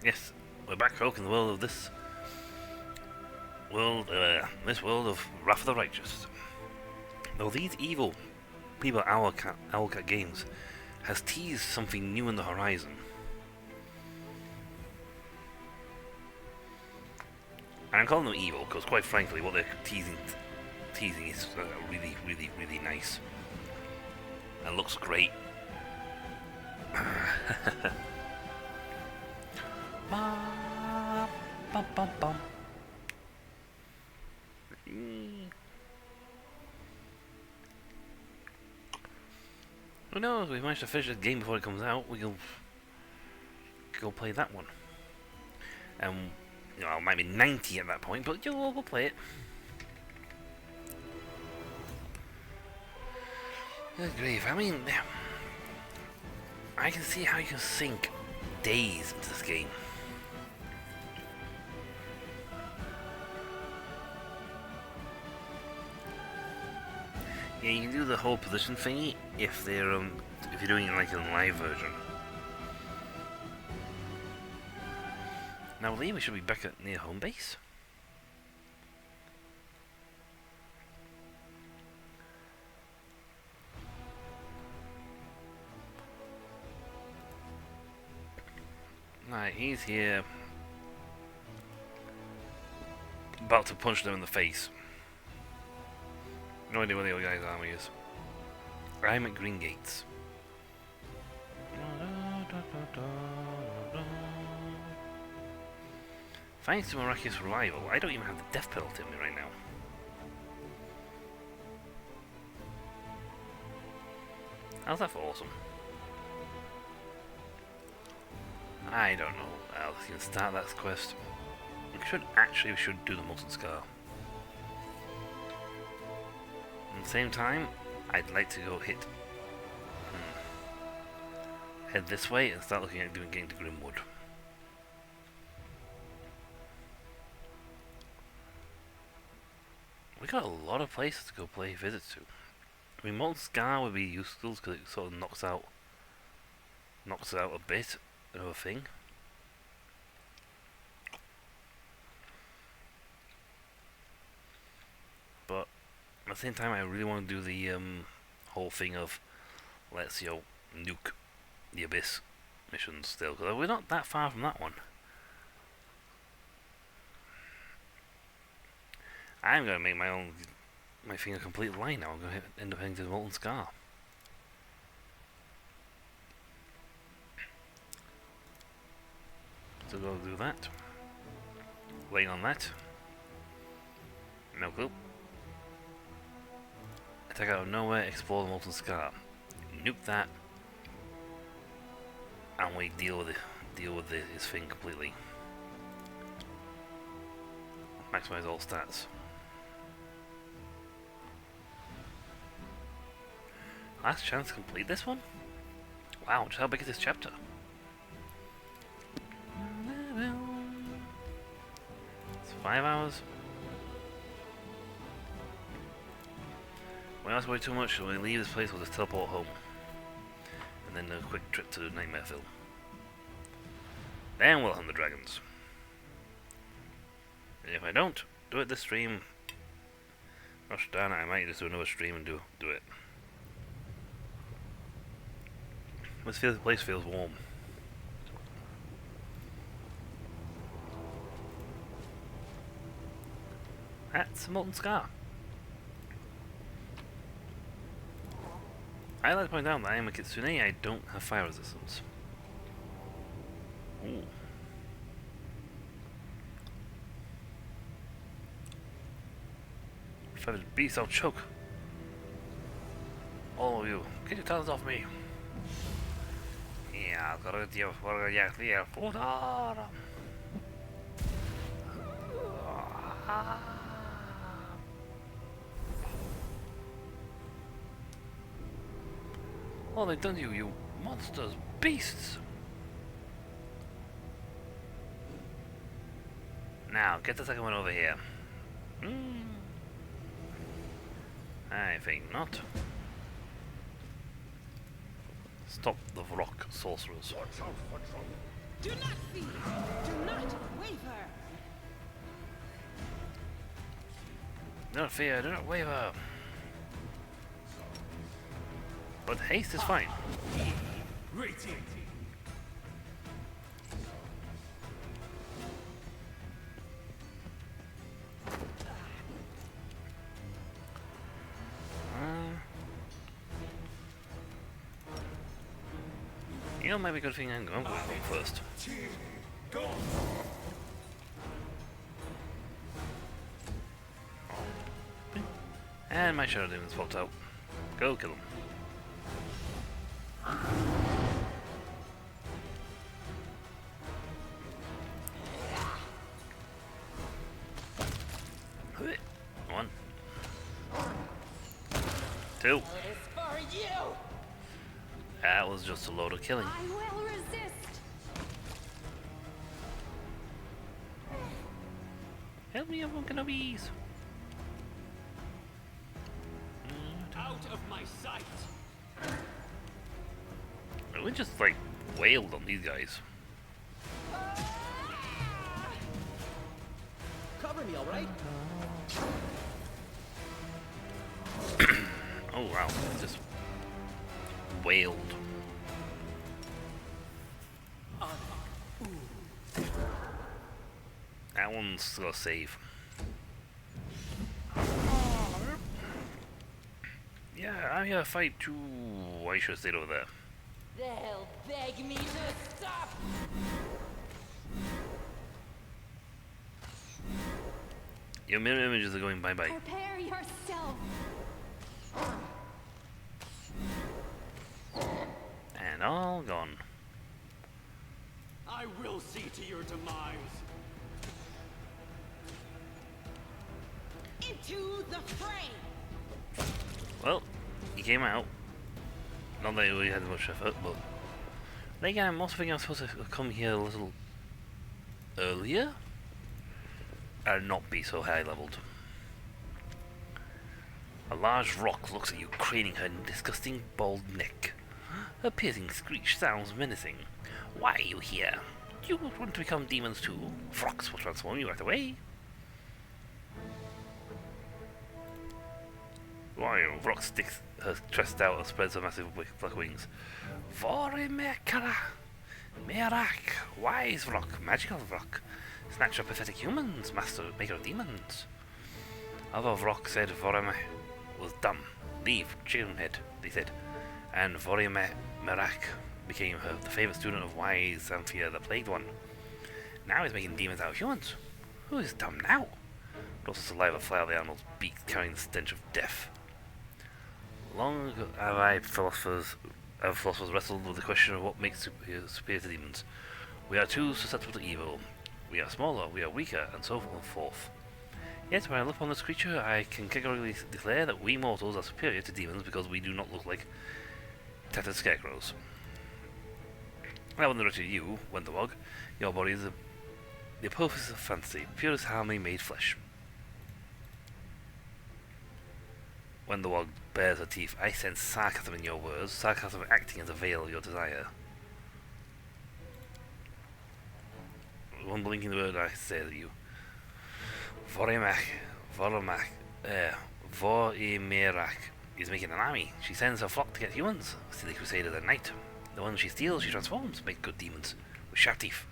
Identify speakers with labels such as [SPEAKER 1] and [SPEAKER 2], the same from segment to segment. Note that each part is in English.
[SPEAKER 1] Yes, we're back, folk, in the world of this world of Wrath of the Righteous. Though these evil people at Owlcat Games has teased something new on the horizon. And I'm calling them evil because, quite frankly, what they're teasing is really, really, really nice. And looks great. Bum, bum, bum, bum. Who knows? We managed to finish this game before it comes out. We'll go play that one. You know, I might be 90 at that point, but we'll play it. Good grief! I mean, I can see how you can sink days into this game. Yeah, you can do the whole position thingy if they're if you're doing it like in a live version. Now, I believe we should be back at near home base. Right, he's here, about to punch them in the face. No idea where the other guy's army is. I'm at Green Gates. Thanks to miraculous revival, I don't even have the death penalty on me right now. How's that for awesome? I don't know how else you can start that quest. We should do the Molten Scar. At the same time, I'd like to go head this way and start looking at getting to Grimwood. We got a lot of places to go pay visits to. I mean, Molten Scar would be useful because it sort of knocks out a bit of a thing. But at the same time, I really want to do the whole thing of let's nuke the Abyss missions still, because we're not that far from that one. I'm going to make my thing a complete line now. I'm going to end up heading to the Molten Scar. So go do that. Laying on that. No clue. Attack out of nowhere, explore the Molten Scar. Nuke that. And we deal with his thing completely. Maximize all stats. Last chance to complete this one? Wow, just how big is this chapter? It's 5 hours. We ask way too much, so when we leave this place, we'll just teleport home. And then a quick trip to Nightmareville. Then we'll hunt the dragons. And if I don't do it this stream, gosh darn it, I might just do another stream and do it. This place feels warm. That's a Molten Scar. I like to point out that I am a Kitsune, I don't have fire resistance. Ooh. Feathered beast, I'll choke. All of you, get your tongues off me. Yeah, I'll go to you for the water. All they've done to you, you monsters, beasts! Now, get the second one over here. I think not. Stop the rock sorcerers.
[SPEAKER 2] Watch out for trouble. Do not fear. Do not waver.
[SPEAKER 1] Do not fear, do not waver. But haste is fine. You know, maybe a good thing I'm going first. And my shadow demons popped out. Go kill him. One. Two.
[SPEAKER 2] It is for you.
[SPEAKER 1] That was just a load of killing.
[SPEAKER 2] I will resist.
[SPEAKER 1] Help me, I'm gonna bees.
[SPEAKER 3] Out of my sight.
[SPEAKER 1] We just like wailed on these guys.
[SPEAKER 3] Cover me, all right?
[SPEAKER 1] Oh wow, just wailed. That one's still a save. Yeah, I'm here to fight too. I should have stayed over there.
[SPEAKER 2] They'll beg me to stop.
[SPEAKER 1] Your mirror images are going bye-bye.
[SPEAKER 2] Prepare yourself.
[SPEAKER 1] And all gone.
[SPEAKER 3] I will see to your demise.
[SPEAKER 2] Into the fray.
[SPEAKER 1] Well, he came out. Not that we had much effort, but then again, I'm also thinking I'm supposed to come here a little earlier and not be so high leveled. A large rock looks at you, craning her disgusting bald neck. Her piercing screech sounds menacing. Why are you here? Do you want to become demons too? Vrox will transform you right away. Why? Vrox sticks her chest out and spreads her massive black wings. Vorimekara! Merak! Wise rock, magical rock. Snatch of pathetic humans, master, maker of demons. Other Vrock said Vorime was dumb. Leave, chillhead, they said. And Merak became the favorite student of wise Zamphia, the plagued one. Now he's making demons out of humans. Who is dumb now? But also saliva fly out of the animal's beak, carrying the stench of death. Long ago have philosophers wrestled with the question of what makes superior to demons. We are too susceptible to evil. We are smaller, we are weaker, and so forth. Yet when I look upon this creature, I can categorically declare that we mortals are superior to demons because we do not look like tattered scarecrows. I wonder to you, Wenderwog, your body is the apotheosis of fantasy, purest harmony made flesh. Wenderwog bares her teeth. I sense sarcasm in your words, sarcasm acting as a veil of your desire. One blinking word I say to you. Vorimerak is making an army. She sends her flock to get humans. Silly crusaders at night. The ones she steals, she transforms, make good demons. With sharp teeth.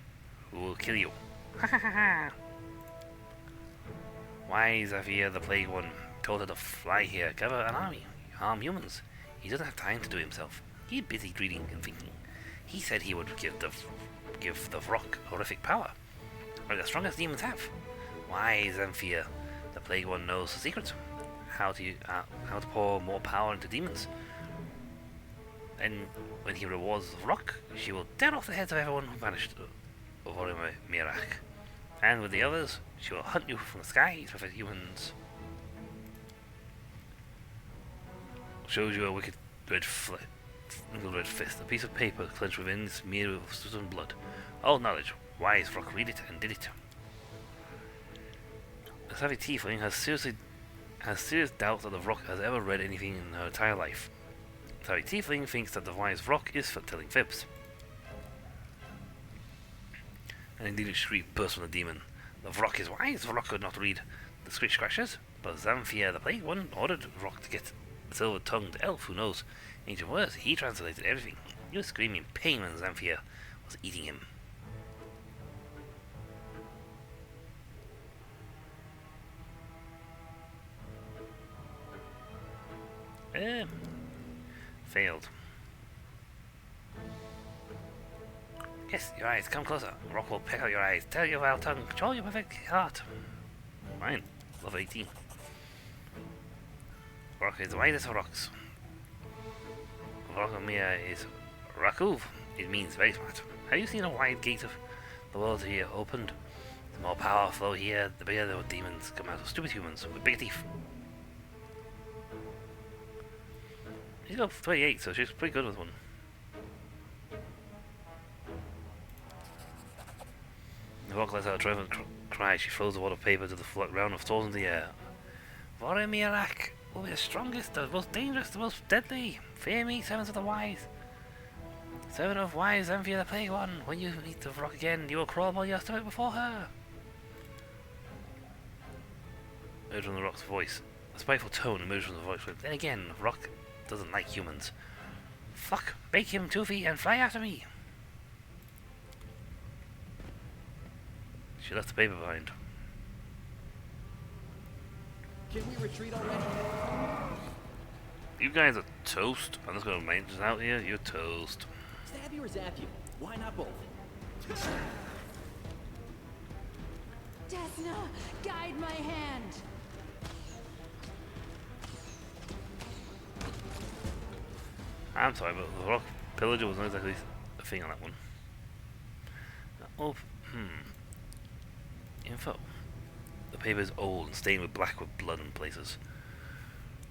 [SPEAKER 1] Who will kill you. Ha ha ha ha! Why Zafir, the plague one, told her to fly here, gather an army, harm humans. He doesn't have time to do it himself. He's busy reading and thinking. He said he would give the Vrock horrific power. Like the strongest demons have. Why Zamphia, the plague one, knows the secret. How to pour more power into demons. And when he rewards the Vrock, she will tear off the heads of everyone who vanished of Mirak. And with the others, she will hunt you from the skies with her humans. Shows you a wicked red fist, a piece of paper clenched within, smeared with sweat and blood. All knowledge. Wise Vrock read it and did it. The savvy tiefling has serious doubts that the Vrock has ever read anything in her entire life. The savvy tiefling thinks that the wise Vrock is telling fibs. An indignant shriek burst from the demon. The Vrock is wise. Vrock could not read the screech scratches, but Zamfir the Plague One ordered Vrock to get the silver-tongued elf who knows ancient words. He translated everything. He was screaming in pain when Zamfir was eating him. Failed. Yes, your eyes, come closer. Rock will peck out your eyes. Tell your vile tongue. Control your perfect heart. Fine. Level 18. Rock is white as rocks. Rockamia is Rakuv. It means very smart. Have you seen a wide gate of the world here opened? The more power flow here, the bigger the demons come out of stupid humans with big teeth. She's got 28, so she's pretty good with one. The rock lets out a triumphant cry. She throws a wad of paper to the ground and throws in the air. Vorimirak will be the strongest, the most dangerous, the most deadly. Fear me, servants of the wise. Servant of wise, Zamfir the Plague One. When you meet the rock again, you will crawl while your stomach before her. Emerged from the rock's voice. A spiteful tone emerged from the voice. Then again, rock doesn't like humans. Fuck, bake him, Toofy, and fly after me. She left the paper behind.
[SPEAKER 3] Can we retreat already?
[SPEAKER 1] You guys are toast. I'm just gonna mention out here. You're toast.
[SPEAKER 3] Stab you or zap you? Why not both?
[SPEAKER 2] Desna, guide my hand.
[SPEAKER 1] I'm sorry, but the rock pillager was not exactly a thing on that one. Oh, Info. The paper is old and stained with black with blood in places.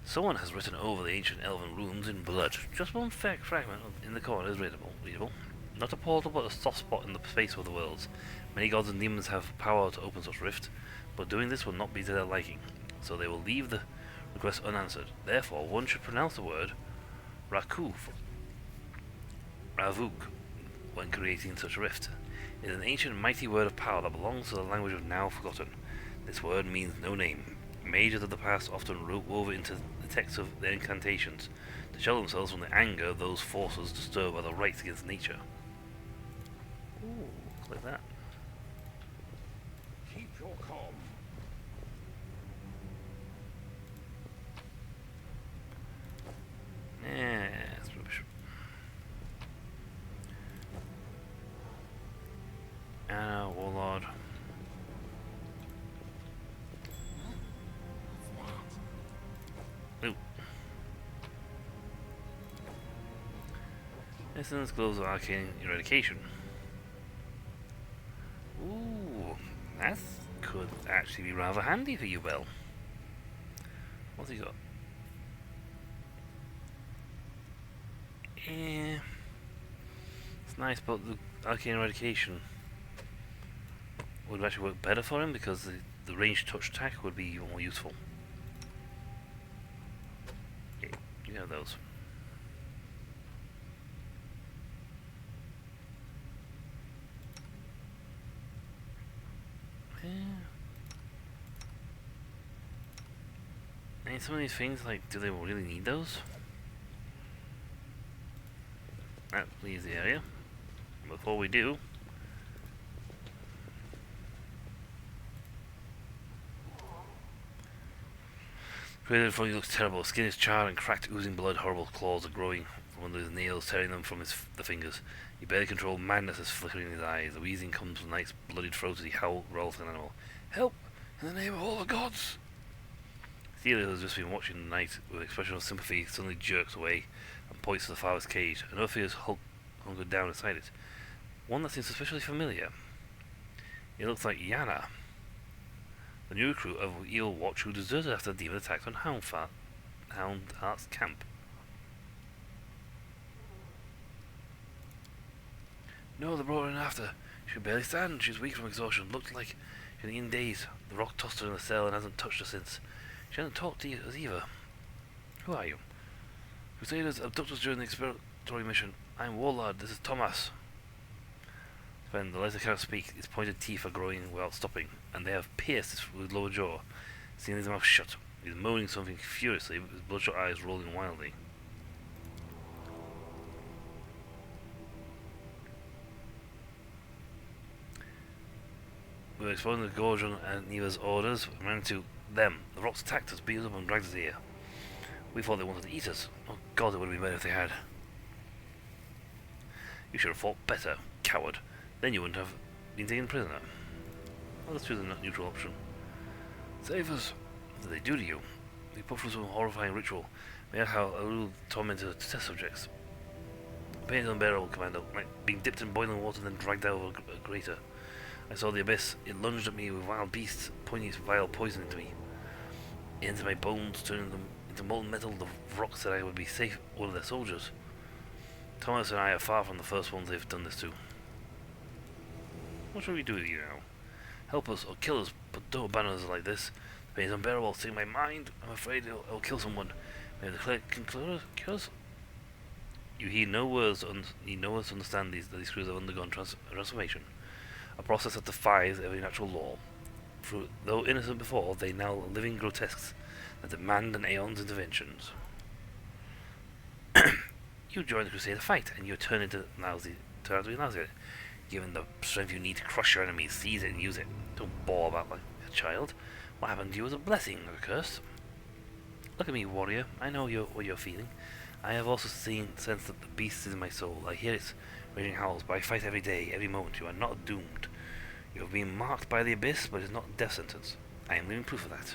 [SPEAKER 1] Someone has written over the ancient elven runes in blood. Just one fragment in the corner is readable. Not a portal, but a soft spot in the space of the worlds. Many gods and demons have power to open such rift, but doing this will not be to their liking, so they will leave the request unanswered. Therefore, one should pronounce the word Rakuv, Ravuk, when creating such a rift. It is an ancient mighty word of power that belongs to the language of now forgotten. This word means no name. Mages of the past often wove it into the text of their incantations to shelter themselves from the anger of those forces disturbed by the rights against nature. Ooh, like that.
[SPEAKER 3] Keep your calm.
[SPEAKER 1] Yeah, that's rubbish. Warlord. Ooh. Essence Gloves of Arcane Eradication. Ooh, that could actually be rather handy for you, Bell. What's he got? Yeah, it's nice, but the Arcane Eradication would actually work better for him because the ranged touch attack would be more useful. Yeah, you have those. Yeah. And some of these things, like, do they really need those? That leaves the area. Before we do, created before he looks terrible. Skin is charred and cracked, oozing blood. Horrible claws are growing from under his nails, tearing them from the fingers. He barely controlled madness as flickering in his eyes. The wheezing comes from Knight's bloodied throat as he growls like an animal. Help! In the name of all the gods! Celia, who has just been watching the Knight with an expression of sympathy, suddenly jerks away and points to the farthest cage. Another figure is hunkered down inside it. One that seems suspiciously familiar. It looks like Yana, the new recruit of Eel Watch who deserted after the demon attacked on Houndheart's camp. No, they brought her in after. She could barely stand. She's weak from exhaustion. Looked like she'd been in days. The rock tossed her in the cell and hasn't touched her since. She hasn't talked to us either. Who are you? Crusaders abducted us during the exploratory mission. I'm Warlord. This is Thomas. When the latter cannot speak, its pointed teeth are growing without stopping, and they have pierced its lower jaw, seeing his mouth shut. He is moaning something furiously, with his bloodshot eyes rolling wildly. We were exploring the gorge on Neva's orders and ran into them. The rocks attacked us, beat us up, and dragged us here. We thought they wanted to eat us. Oh god, it would have been better if they had. You should have fought better, coward. Then you wouldn't have been taken prisoner. Well, let's choose a neutral option. Save us. What did they do to you? They put through some horrifying ritual. Made how Alul tormented test subjects. Pain is unbearable, Commander. Like being dipped in boiling water and then dragged out of a crater. I saw the abyss. It lunged at me with wild beasts, pointing its vile poison into me. Into my bones, turning them into molten metal. The rocks said I would be safe, one of their soldiers. Thomas and I are far from the first ones they've done this to. What shall we do with you now? Help us or kill us, but don't abandon us like this. The pain is unbearable, it's in my mind. I'm afraid it'll kill someone. Maybe the cleric can cure us? You heed no words, need no words to understand that these creatures have undergone transformation. A process that defies every natural law. Though innocent before, they now are living grotesques that demand an aeon's interventions. You join the Crusader fight, and you turn out to be lousy. Given the strength you need to crush your enemies, seize it and use it. Don't bawl about like a child. What happened to you was a blessing, or a curse. Look at me, warrior. I know what you're feeling. I have also sensed that the beast is in my soul. I hear its raging howls, but I fight every day, every moment. You are not doomed. You have been marked by the abyss, but it is not a death sentence. I am living proof of that.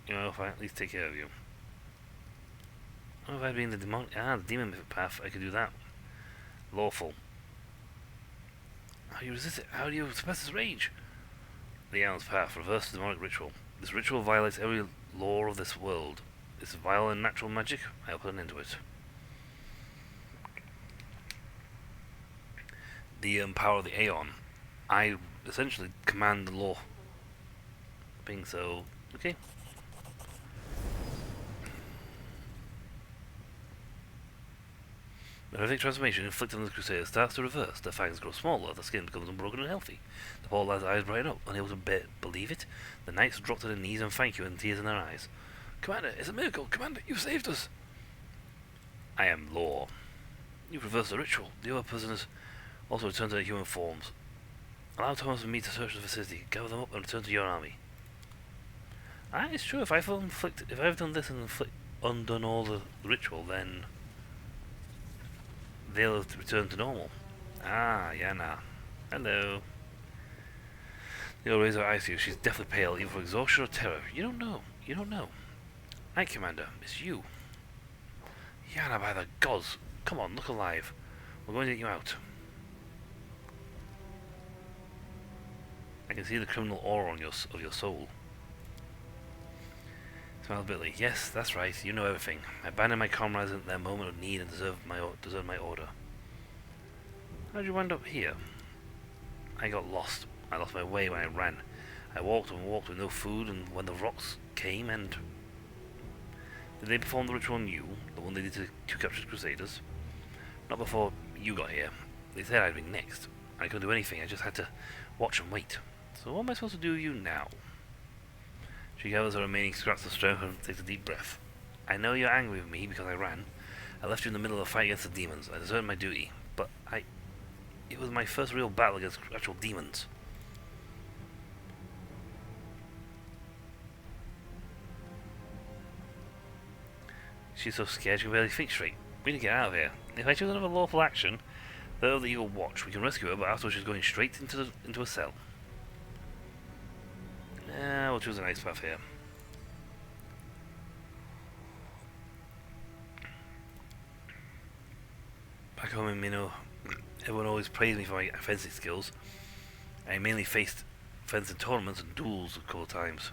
[SPEAKER 1] You know, if I at least take care of you. Oh, if I'd been the demon path, I could do that. Lawful. How do you resist it? How do you suppress this rage? The Aeon's path, reverse the demonic ritual. This ritual violates every law of this world. This vile and natural magic, I'll put an end to it. The power of the Aeon. I essentially command the law. Being so, okay. The horrific transformation inflicted on the Crusader starts to reverse. Their fangs grow smaller, their skin becomes unbroken and healthy. The poor lad's eyes brighten up, unable to believe it. The knights drop to their knees and thank you, and tears in their eyes. Commander, it's a miracle! Commander, you saved us! I am Law. You've reversed the ritual. The other prisoners also return to their human forms. Allow Thomas and me to search the facility, gather them up, and return to your army. It's true. If I've done this and undone all the ritual, then they'll have returned to normal. Yana. Hello. They'll raise her eyes to you. She's deathly pale, either from exhaustion or terror. You don't know. You don't know. Knight Commander, it's you. Yana, by the gods. Come on, look alive. We're going to get you out. I can see the criminal aura on of your soul. Smiles bitterly. Yes, that's right. You know everything. I abandoned my comrades at their moment of need and deserved my order. How did you wind up here? I got lost. I lost my way when I ran. I walked and walked with no food, and when the rocks came and... Did they perform the ritual on you? The one they did to the two captured Crusaders? Not before you got here. They said I'd be next. I couldn't do anything. I just had to watch and wait. So what am I supposed to do with you now? She gathers her remaining scraps of strength and takes a deep breath. I know you're angry with me because I ran. I left you in the middle of a fight against the demons. I deserted my duty. But it was my first real battle against actual demons. She's so scared she can barely think straight. We need to get out of here. If I choose another lawful action, though the evil watch, we can rescue her, but afterwards she's going straight into a cell. We'll choose a nice path here. Back home in Minnow, everyone always praised me for my fencing skills. I mainly faced fencing tournaments and duels a couple of times.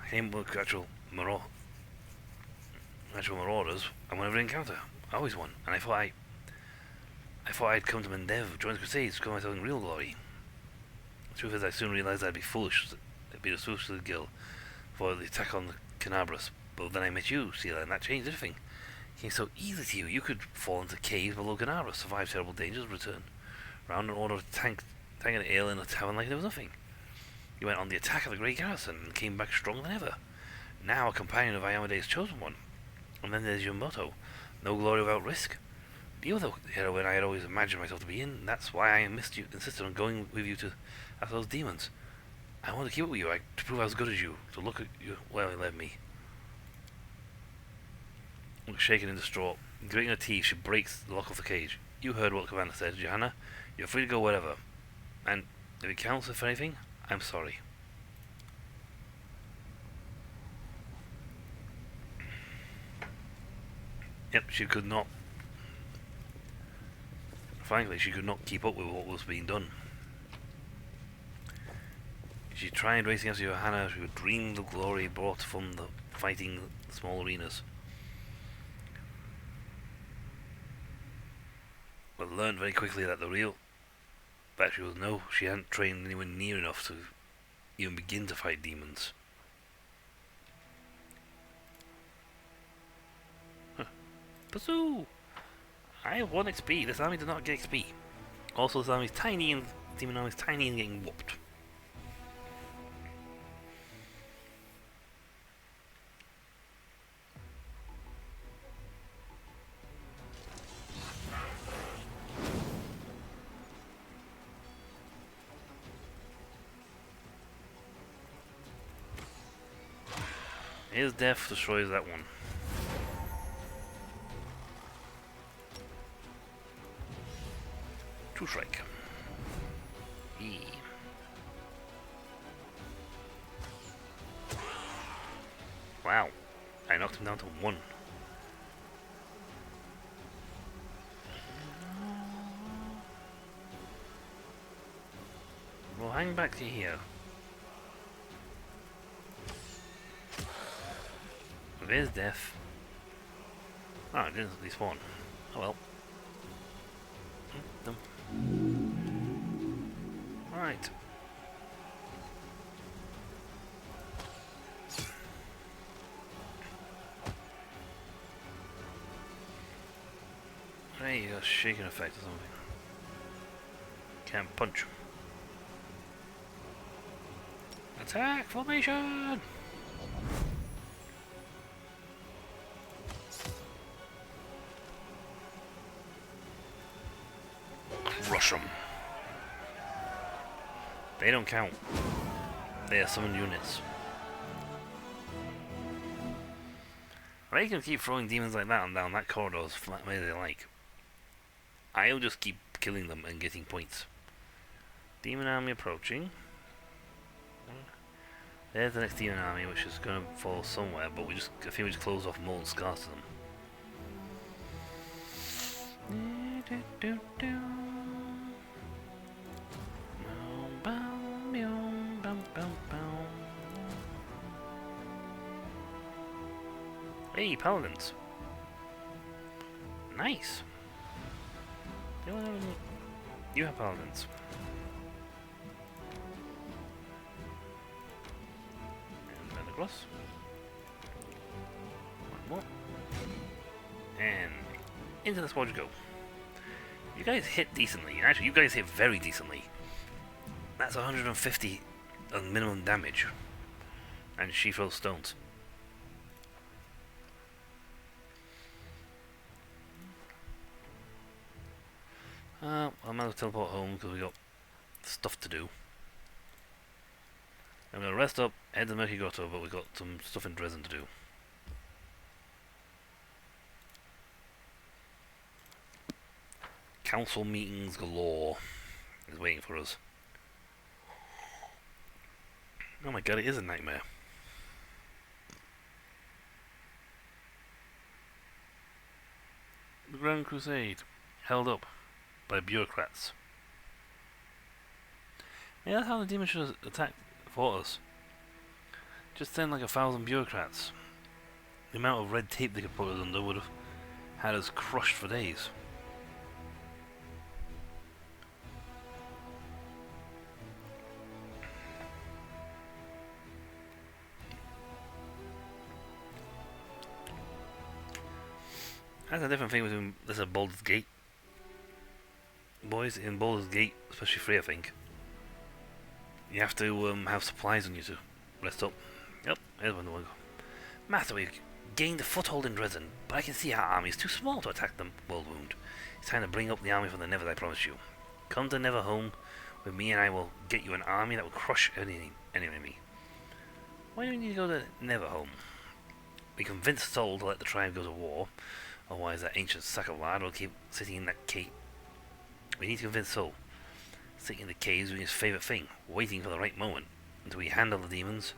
[SPEAKER 1] I came with actual marauders, and whenever I encounter, I always won. And I thought I thought I'd come to Mendev, join the Crusades, to myself in real glory. The truth is, I soon realized I'd be foolish. I'd be as foolish as the Gil for the attack on the Canabras. But then I met you, Sela, and that changed everything. It came so easy to you. You could fall into caves below Canabras, survive terrible dangers, return round and order tank an ale in a tavern like there was nothing. You went on the attack of the great garrison and came back stronger than ever. Now a companion of Iomede's chosen one. And then there's your motto, no glory without risk. You're the heroine I had always imagined myself to be in, and that's why I insisted on going with you to after those demons. I wanted to keep up with you, to prove I was as good as you, to look at you where it led me. Shaken and distraught, gritting her teeth, she breaks the lock of the cage. You heard what the commander said, Johanna. You're free to go wherever. And if it counts for anything, I'm sorry. Yep, she could not. Frankly, she could not keep up with what was being done. She tried racing after Johanna. She would dream the glory brought from the fighting small arenas, but learned very quickly that the real fact was no, she hadn't trained anywhere near enough to even begin to fight demons. Pursue! I have 1 XP. This army did not get XP. Also, this army is tiny and demon army is tiny and getting whooped. His death destroys that one. Two strike. E. Wow. I knocked him down to 1. We'll hang back to here. There's death. Oh, it didn't respawn. Oh well. Right. Hey, you got a shaking effect or something. Can't punch. Attack formation! Crush them. They don't count. They are summoned units. They can keep throwing demons like that down that corridor as flat way they like. I'll just keep killing them and getting points. Demon army approaching. There's the next demon army, which is going to fall somewhere, but I think we just close off molten scars to them. Hey, paladins. Nice. You have paladins. And then across. One more. And into the squad you go. You guys hit decently. Actually, you guys hit very decently. That's 150 on minimum damage. And she throws stones. I might as well teleport home because we got stuff to do. I'm going to rest up, head to Murky Grotto, but we've got some stuff in Dresden to do. Council meetings galore is waiting for us. Oh my god, it is a nightmare. The Grand Crusade, held up by bureaucrats. Yeah, that's how the demon should have attacked for us. Just send like 1,000 bureaucrats. The amount of red tape they could put us under would have had us crushed for days. That's a different thing between this and Baldur's Gate. Boys, in Baldur's Gate, especially 3 I think, you have to have supplies on you to rest up. Yep, here's one. Master, we've gained a foothold in Dresden, but I can see our army is too small to attack them. World Wound. It's time to bring up the army from the Nevers, I promise you. Come to Neverhome with me and I will get you an army that will crush any enemy. Why do we need to go to Neverhome? We convinced Sol to let the tribe go to war, otherwise that ancient sack of lard will keep sitting in that cave. We need to convince Sol. Sitting in the caves doing his favourite thing, waiting for the right moment, until we handle the demons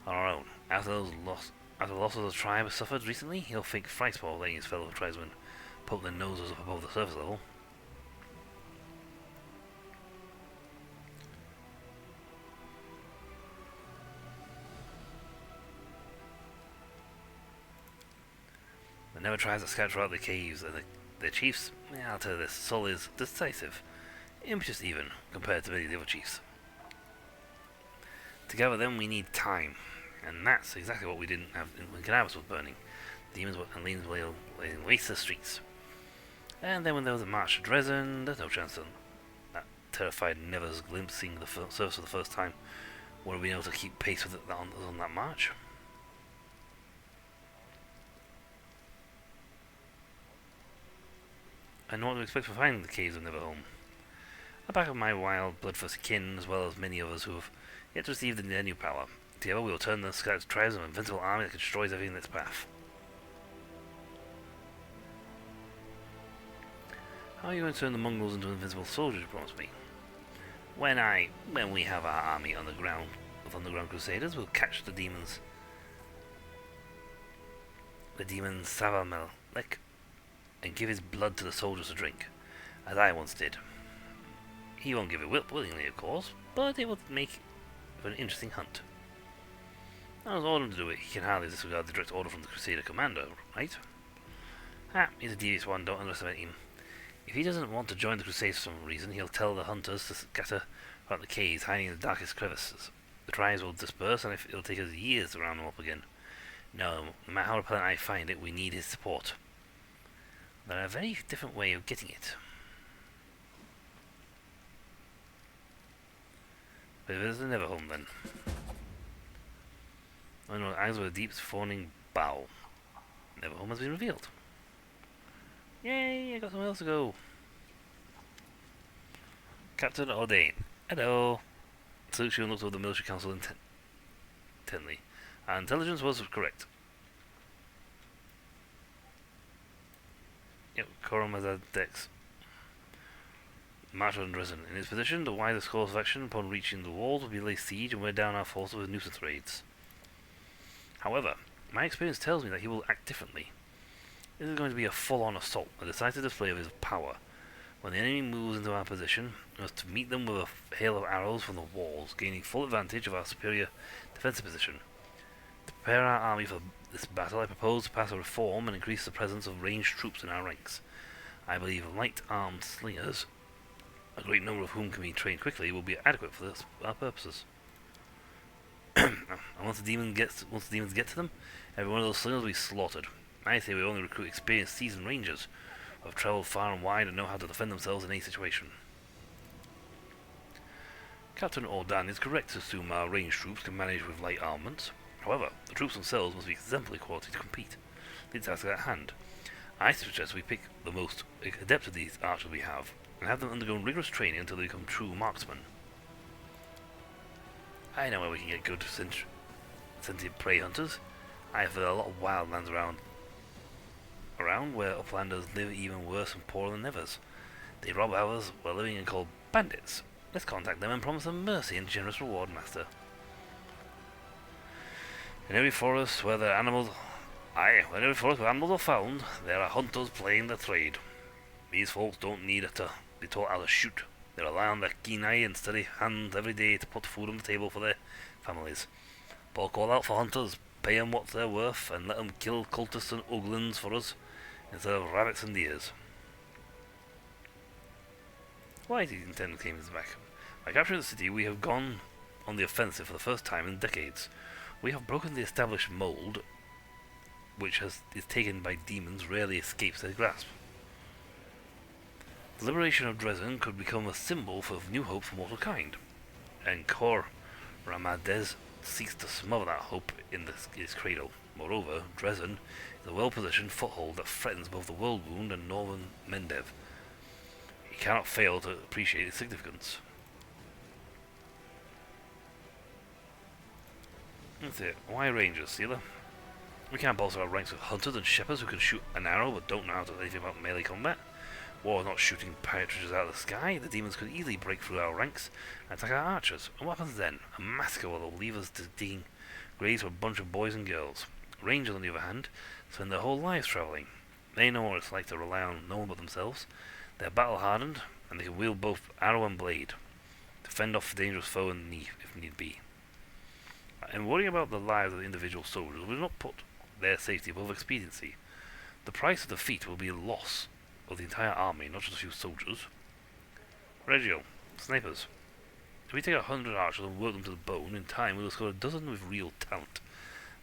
[SPEAKER 1] on our own. After the losses the tribe has suffered recently, he'll think thrice more of letting his fellow tribesmen poke their noses up above the surface level. The Never tries to scout throughout the caves, and the chiefs, I'll tell you this, Sol is decisive, impetuous even, compared to many of the other chiefs. Together then we need time, and that's exactly what we didn't have when Cannabis was burning. Demons and leans will waste the streets. And then when there was a march to Dresden, there's no chance that terrified Nevers glimpsing the surface for the first time would have been able to keep pace with it on that march. I know what to expect to find in the caves of Neverhome. The back of my wild, bloodthirsty kin, as well as many others who have yet to receive their new power. Together we will turn the scouts' tribes into an invincible army that destroys everything in its path. How are you going to turn the Mongols into invincible soldiers, you promised me? When we have our army on the ground, with underground crusaders, we'll catch the demons. The demon Savamelek, and give his blood to the soldiers to drink, as I once did. He won't give it willingly, of course, but it will make for an interesting hunt. I was ordered to do it. He can hardly disregard the direct order from the Crusader commander, right? He's a devious one, don't underestimate him. If he doesn't want to join the Crusades for some reason, he'll tell the hunters to scatter about the caves, hiding in the darkest crevices. The tribes will disperse, and it'll take us years to round them up again. No matter how repellent I find it, we need his support. There are a very different way of getting it. But there's the Neverhome then. I know, eyes with a deep fawning bow. Neverhome has been revealed. Yay, I got somewhere else to go. Captain Ordain. Hello. Selection looked over the military council intently. Our intelligence was correct. Yep, Corum has had Dex. March on Dresden. In his position, the wisest course of action upon reaching the walls would be lay siege and wear down our forces with nuisance raids. However, my experience tells me that he will act differently. This is going to be a full-on assault, a decisive display of his power. When the enemy moves into our position, we must to meet them with a hail of arrows from the walls, gaining full advantage of our superior defensive position. To prepare our army for this battle, I propose to pass a reform and increase the presence of ranged troops in our ranks. I believe light-armed slingers, a great number of whom can be trained quickly, will be adequate for our purposes. And once the demons get to them, every one of those slingers will be slaughtered. I say we only recruit experienced seasoned rangers who have travelled far and wide and know how to defend themselves in any situation. Captain Ordan is correct to assume our ranged troops can manage with light armaments. However, the troops themselves must be exemplary quality to compete. The task at hand. I suggest we pick the most adept of these archers we have, and have them undergo rigorous training until they become true marksmen. I know where we can get good sentient prey hunters. I have a lot of wildlands around where uplanders live even worse and poorer than Nevers. They rob ours while living and called bandits. Let's contact them and promise them mercy and generous reward, master. In every forest where animals are found, there are hunters playing their trade. These folks don't need to be taught how to shoot. They rely on their keen eye and steady hands every day to put food on the table for their families. But call out for hunters, pay them what they're worth, and let them kill cultists and uglins for us, instead of rabbits and deers. Why did he intend to claim his back? By capturing the city, we have gone on the offensive for the first time in decades. We have broken the established mold which is taken by demons rarely escapes their grasp. The liberation of Dresden could become a symbol for new hope for mortal kind, and Kor Ramadez seeks to smother that hope in his cradle. Moreover, Dresden is a well-positioned foothold that threatens both the World Wound and northern Mendev. He cannot fail to appreciate its significance. That's it. Why Rangers, Sealer? We can't bolster our ranks with hunters and shepherds who can shoot an arrow but don't know how to do anything about melee combat. War not shooting partridges out of the sky, the demons could easily break through our ranks and attack our archers. And what happens then? A massacre will leave us digging graves for a bunch of boys and girls. Rangers, on the other hand, spend their whole lives travelling. They know what it's like to rely on no one but themselves. They're battle-hardened, and they can wield both arrow and blade to fend off a dangerous foe in need, if need be. And worrying about the lives of the individual soldiers will not put their safety above expediency. The price of defeat will be a loss of the entire army, not just a few soldiers. Reggio, snipers. If we take 100 archers and work them to the bone, in time we will score a dozen with real talent.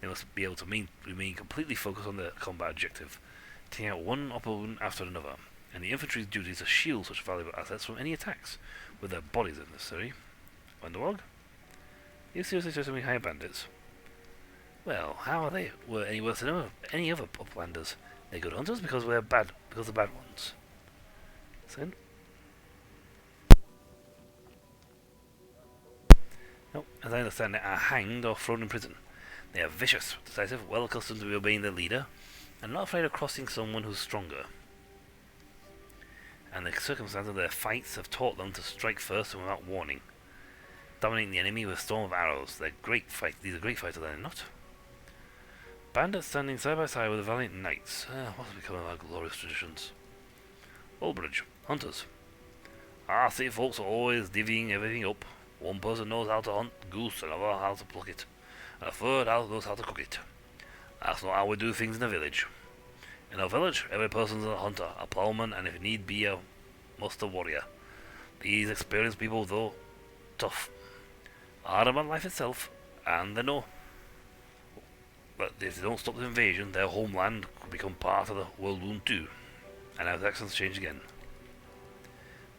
[SPEAKER 1] They must be able to remain completely focused on their combat objective, taking out one opponent after another, and the infantry's duty is to shield such valuable assets from any attacks, with their bodies if necessary. Underlog? You seriously threatening me higher bandits? Well, how are they? Were any worse than any other uplanders? They're good hunters because they're bad ones. Send? No, as I understand it, are hanged or thrown in prison. They are vicious, decisive, well accustomed to obeying their leader, and not afraid of crossing someone who's stronger. And the circumstances of their fights have taught them to strike first and without warning, dominating the enemy with a storm of arrows. These are great fighters, are they not? Bandits standing side by side with the valiant knights. What has become of our glorious traditions? Ulbridge, hunters. Our city folks are always divvying everything up. One person knows how to hunt goose, another how to pluck it, and a third knows how to cook it. That's not how we do things in a village. In a village, every person's a hunter, a plowman, and if need be, a muster warrior. These experienced people, though tough, hard about life itself, and they know. But if they don't stop the invasion, their homeland could become part of the World Wound too, and our accents change again.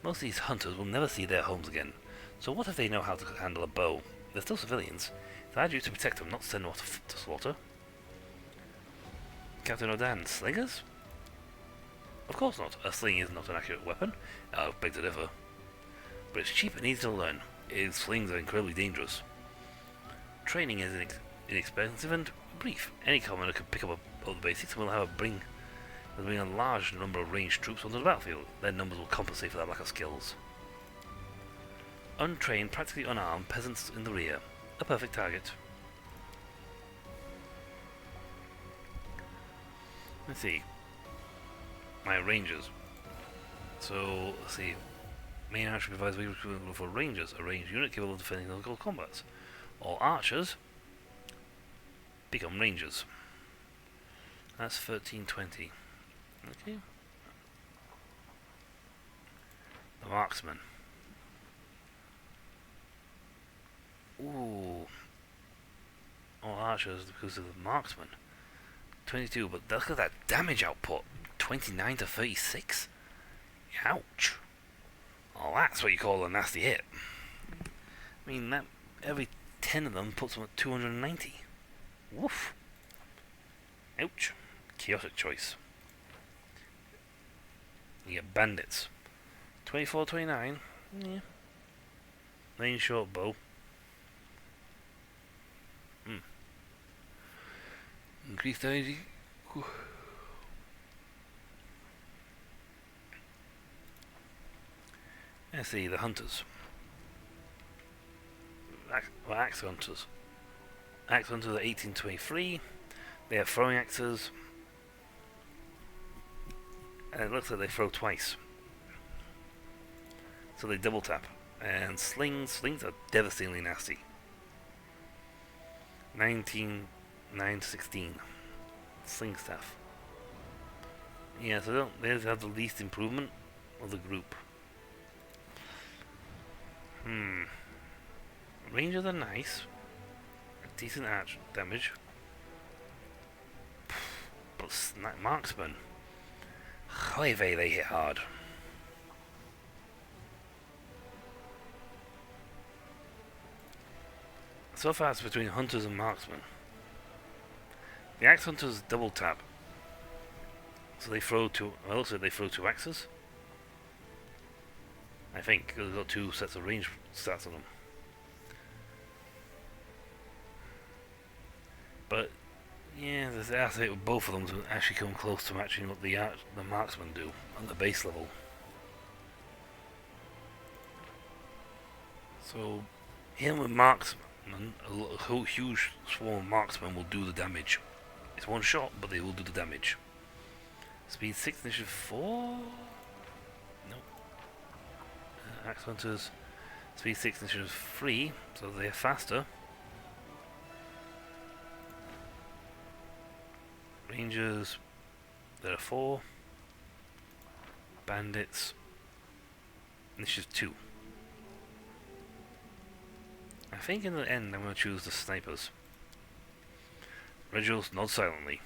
[SPEAKER 1] Most of these hunters will never see their homes again, so what if they know how to handle a bow? They're still civilians. It's our duty to protect them, not send them off to slaughter. Captain Odan, slingers? Of course not. A sling is not an accurate weapon. I beg to differ. But it's cheap and easy to learn. Slings are incredibly dangerous. Training is inexpensive and brief. Any commander can pick up all the basics and will bring a large number of ranged troops onto the battlefield. Their numbers will compensate for that lack of skills. Untrained, practically unarmed peasants in the rear. A perfect target. Let's see. My rangers. So, let's see. Main archer provides weak recruitment for rangers, a ranged unit capable of defending local combats. All archers become rangers. That's 1320. Okay. The marksman. Ooh. All archers because of the marksman. 22, but look at that damage output. 29 to 36? Ouch. Oh, that's what you call a nasty hit. I mean, that every 10 of them puts them at 290. Woof. Ouch. Chaotic choice. You get bandits. 24, 29. Yeah. Main short bow. Increased energy. Let's see, the hunters. Axe hunters. Axe hunters are 1823. They have throwing axes. And it looks like they throw twice. So they double tap. And slings are devastatingly nasty. 9 to 16. Sling staff. Yeah, so they have the least improvement of the group. Rangers are nice. Decent arch damage. but marksmen. Hoy vey, they hit hard. So far it's between hunters and marksmen. The axe hunters double tap. So they throw two, well, looks like they throw two axes. I think, because they've got two sets of range stats on them. But, yeah, I think both of them to actually come close to matching what the marksmen do on the base level. So, here with marksmen, a huge swarm of marksmen will do the damage. It's one shot, but they will do the damage. Speed 6, initiative 4? Nope. Axe Hunters, speed 6, initiative 3, so they're faster. Rangers, there are 4. Bandits, initiative 2. I think in the end I'm going to choose the snipers. Regulars nod silently.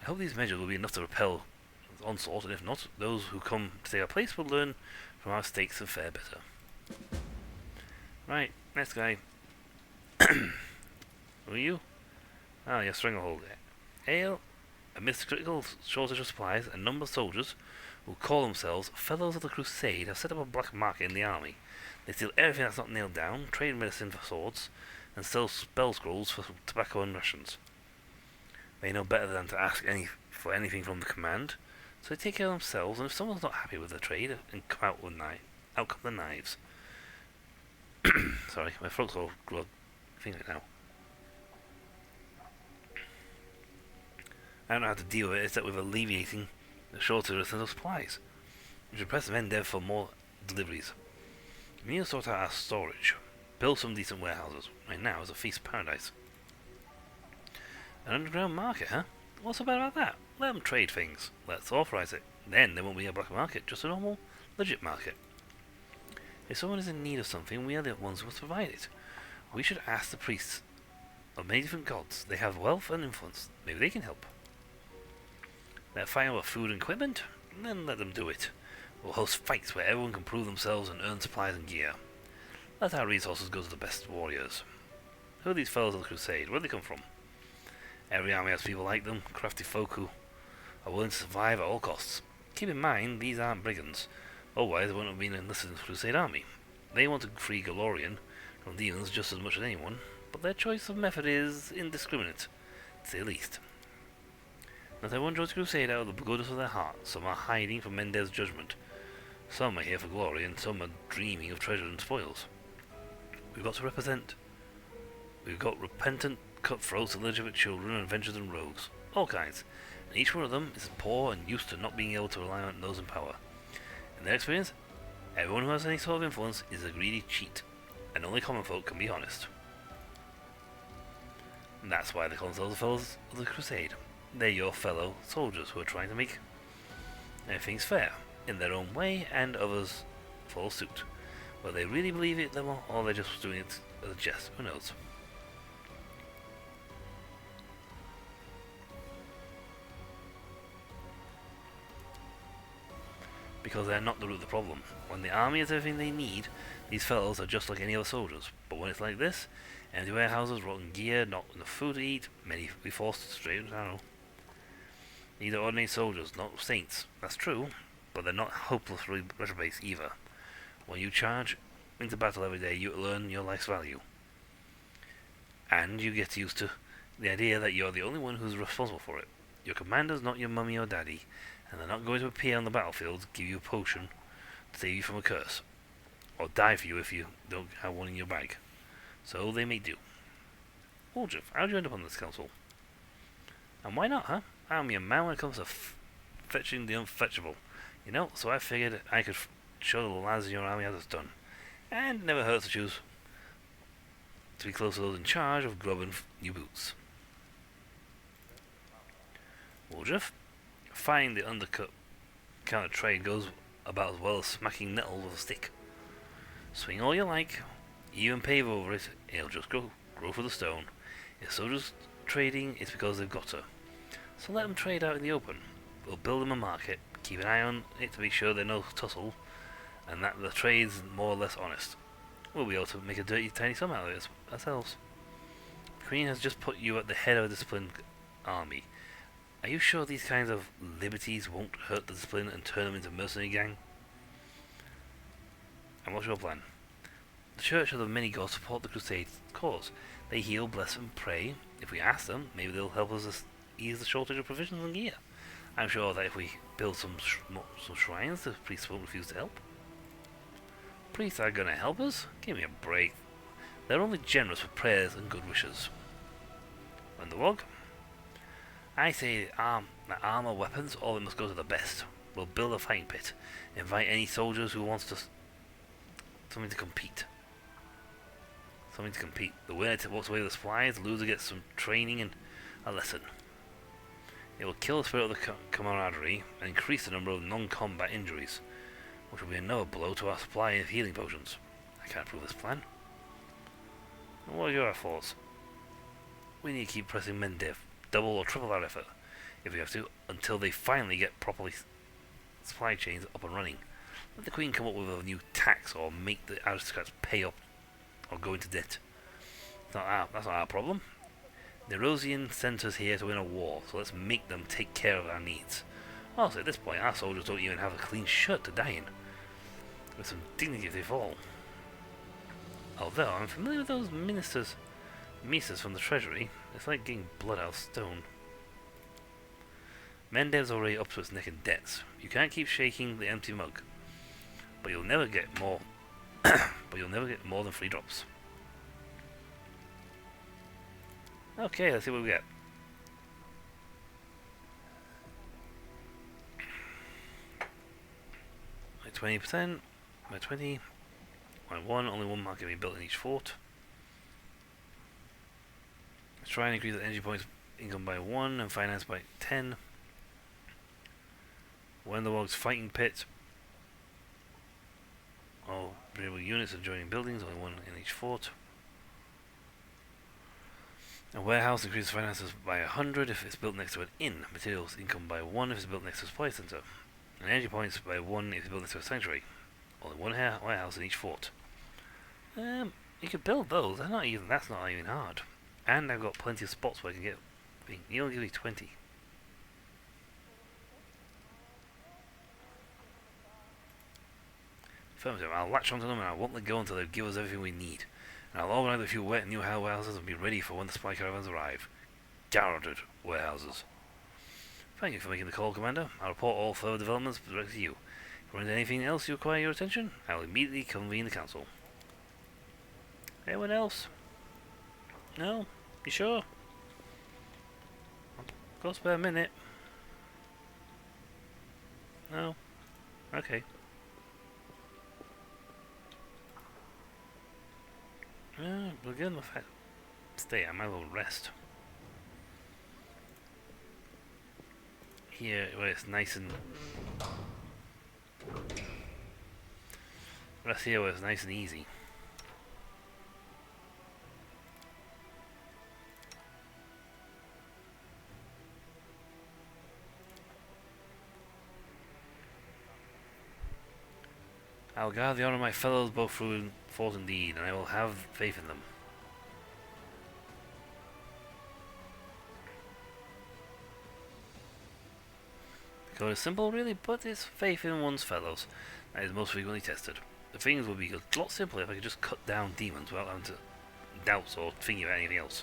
[SPEAKER 1] I hope these measures will be enough to repel onslaught, and if not, those who come to take our place will learn from our mistakes and fare better. Right, next guy. Who are you? Ah, your stranglehold. Ale, amidst critical shortage of supplies, a number of soldiers who call themselves Fellows of the Crusade have set up a black market in the army. They steal everything that's not nailed down, trade medicine for swords, and sell spell scrolls for tobacco and rations. They know better than to ask for anything from the command, so they take care of themselves, and if someone's not happy with the trade, and come out come the knives. Sorry, my throat's all finger now. I don't know how to deal with it except with alleviating the shortage of supplies. We should press the men dev for more deliveries. We need to sort out our storage. Build some decent warehouses. Right now is a feast paradise. An underground market, huh? What's so bad about that? Let them trade things. Let's authorize it. Then there won't be a black market, just a normal, legit market. If someone is in need of something, we are the ones who must provide it. We should ask the priests of many different gods. They have wealth and influence. Maybe they can help. They're fighting over food and equipment? Then let them do it. We'll host fights where everyone can prove themselves and earn supplies and gear. Let our resources go to the best warriors. Who are these fellows of the Crusade? Where do they come from? Every army has people like them, crafty folk who are willing to survive at all costs. Keep in mind, these aren't brigands. Otherwise, they wouldn't have been enlisted in the Crusade army. They want to free Golarion from demons just as much as anyone, but their choice of method is indiscriminate, to say the least. Not everyone joins the Crusade out of the goodness of their heart. Some are hiding from Mendev's judgment. Some are here for glory, and some are dreaming of treasure and spoils. We've got repentant cutthroats, illegitimate children, adventurers and rogues. All kinds. And each one of them is poor and used to not being able to rely on those in power. In their experience, everyone who has any sort of influence is a greedy cheat, and only common folk can be honest. And that's why they call themselves the Fellows of the Crusade. They're your fellow soldiers who are trying to make everything's fair, in their own way, and others follow suit. Whether they really believe it, or they're just doing it as a jest, who knows? Because they're not the root of the problem. When the army has everything they need, these fellows are just like any other soldiers. But when it's like this, empty warehouses, rotten gear, not enough food to eat, many be forced straight into battle. These are ordinary soldiers, not saints. That's true, but they're not hopeless reprobates either. When you charge into battle every day, you learn your life's value. And you get used to the idea that you're the only one who's responsible for it. Your commander's not your mummy or daddy, and they're not going to appear on the battlefield, give you a potion to save you from a curse, or die for you if you don't have one in your bag. So they may do. Uldrif, how'd you end up on this council? And why not, huh? I'm your man when it comes to fetching the unfetchable. You know, so I figured I could show the lads in your army how it's done. And it never hurts to choose to be close to those in charge of grubbing new boots. Uldrif, find the undercut counter trade goes about as well as smacking nettles with a stick. Swing all you like, even pave over it, it'll just grow for the stone. If soldiers trading, it's because they've got to. So let them trade out in the open. We'll build them a market, keep an eye on it to be sure there's no tussle, and that the trade's more or less honest. We'll be able to make a dirty tiny sum out of it ourselves. The Queen has just put you at the head of a disciplined army. Are you sure these kinds of liberties won't hurt the discipline and turn them into a mercenary gang? And what's your plan? The Church of the Many Gods support the Crusade cause. They heal, bless, and pray. If we ask them, maybe they'll help us ease the shortage of provisions and gear. I'm sure that if we build some shrines, the priests won't refuse to help. Priests are gonna help us? Give me a break. They're only generous with prayers and good wishes. And the log? I say that armor, weapons, all of it must go to the best. We'll build a fighting pit. Invite any soldiers who wants to something to compete. The winner walks away with the supplies, the loser gets some training and a lesson. It will kill the spirit of the camaraderie and increase the number of non-combat injuries, which will be another blow to our supply of healing potions. I can't approve this plan. What are your thoughts? We need to keep pressing Mendev, double or triple our effort, if we have to, until they finally get properly supply chains up and running. Let the Queen come up with a new tax or make the aristocrats pay up or go into debt. That's not our problem. The Erosian sent us here to win a war, so let's make them take care of our needs. Also, at this point, our soldiers don't even have a clean shirt to die in. With some dignity if they fall. Although, I'm familiar with those ministers from the treasury. It's like getting blood out of stone. Mendev's already up to its neck in debts. You can't keep shaking the empty mug. But you'll never get more than 3 drops. Okay, let's see what we get. By 20%, by 20, by 1, only 1 market can be built in each fort. Let's try and increase the energy points income by 1 and finance by 10. When the Wog's fighting pit. All variable units adjoining buildings, only 1 in each fort. A warehouse increases finances by 100 if it's built next to an inn. Materials income by 1 if it's built next to a supply center. And energy points by 1 if it's built next to a sanctuary. Only 1 warehouse in each fort. You could build those. That's not even hard. And I've got plenty of spots where I can get. You only give me 20. Affirmative. I'll latch onto them and I won't let go until they give us everything we need. And I'll organize a few wet new warehouses and be ready for when the supply caravans arrive. Guaranteed warehouses. Thank you for making the call, Commander. I'll report all further developments directly to you. If there is anything else you require your attention, I'll immediately convene the council. Anyone else? No? You sure? Got a spare minute. No? Okay. We're good enough. Stay, I might as well rest. Here, where it's nice and... Rest here where it's nice and easy. I'll guard the honor of my fellows both through fault and deed, and I will have faith in them. The code is simple, really, but it's faith in one's fellows that is most frequently tested. The things would be a lot simpler if I could just cut down demons without having to doubts or thinking about anything else.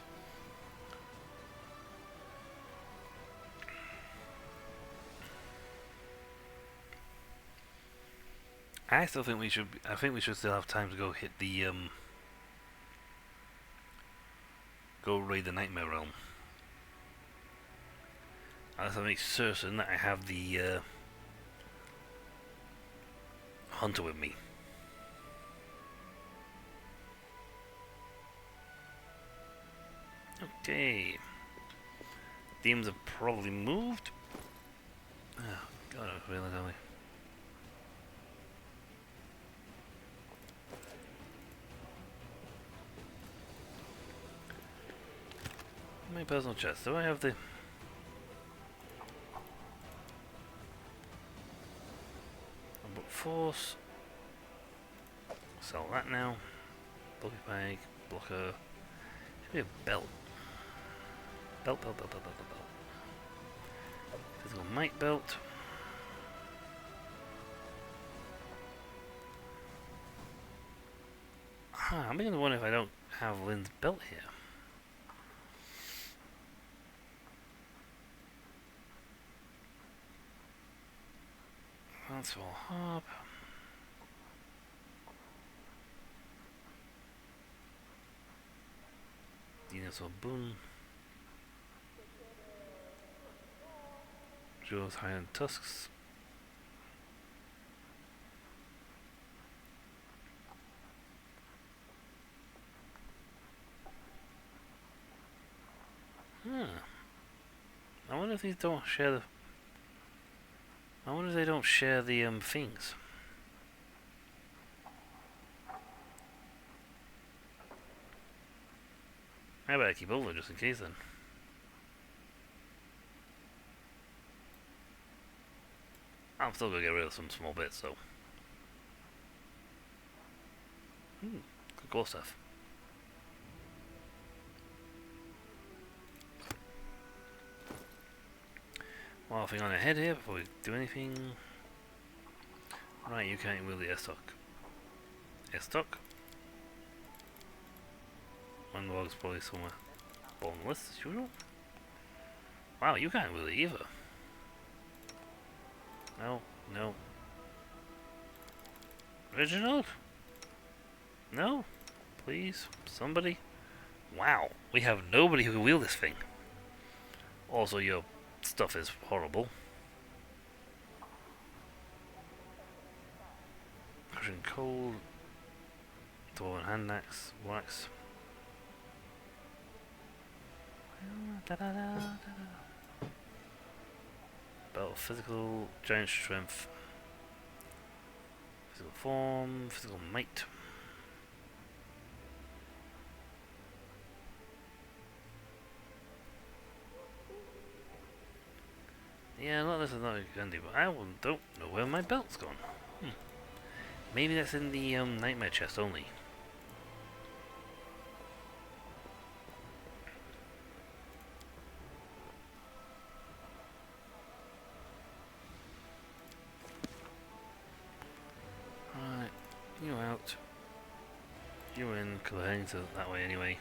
[SPEAKER 1] I still think we should. I think we should still have time to go hit the go raid the Nightmare Realm. Unless I make certain that I have the hunter with me. Okay. Demons have probably moved. Oh, God, I really don't. My personal chest. Do I have the... force. Sell that now. Bulky bag, blocker. Should be a belt. Belt. Physical might belt. I'm beginning to wonder if I don't have Lynn's belt here. That's all harp. Dinosaur Boom. Jewel's Highland Tusks. I wonder if these don't share the... I wonder if they don't share the things. I better keep over just in case then. I'm still gonna get rid of some small bits though. Good cool stuff. One thing on ahead here before we do anything. Right, you can't wield the airstock. Airstock. One log's probably somewhere on the list as usual. Wow, you can't wield it either. No. Reginald? No? Please? Somebody? Wow, we have nobody who can wield this thing. Also, your stuff is horrible. Crushing cold. Dwarven hand axe. Wax. Belt of physical, giant strength. Physical form, physical might. Yeah, a lot of this is not handy, but I don't know where my belt's gone. Maybe that's in the nightmare chest only. Right, you out. You in, because we're heading to that way anyway.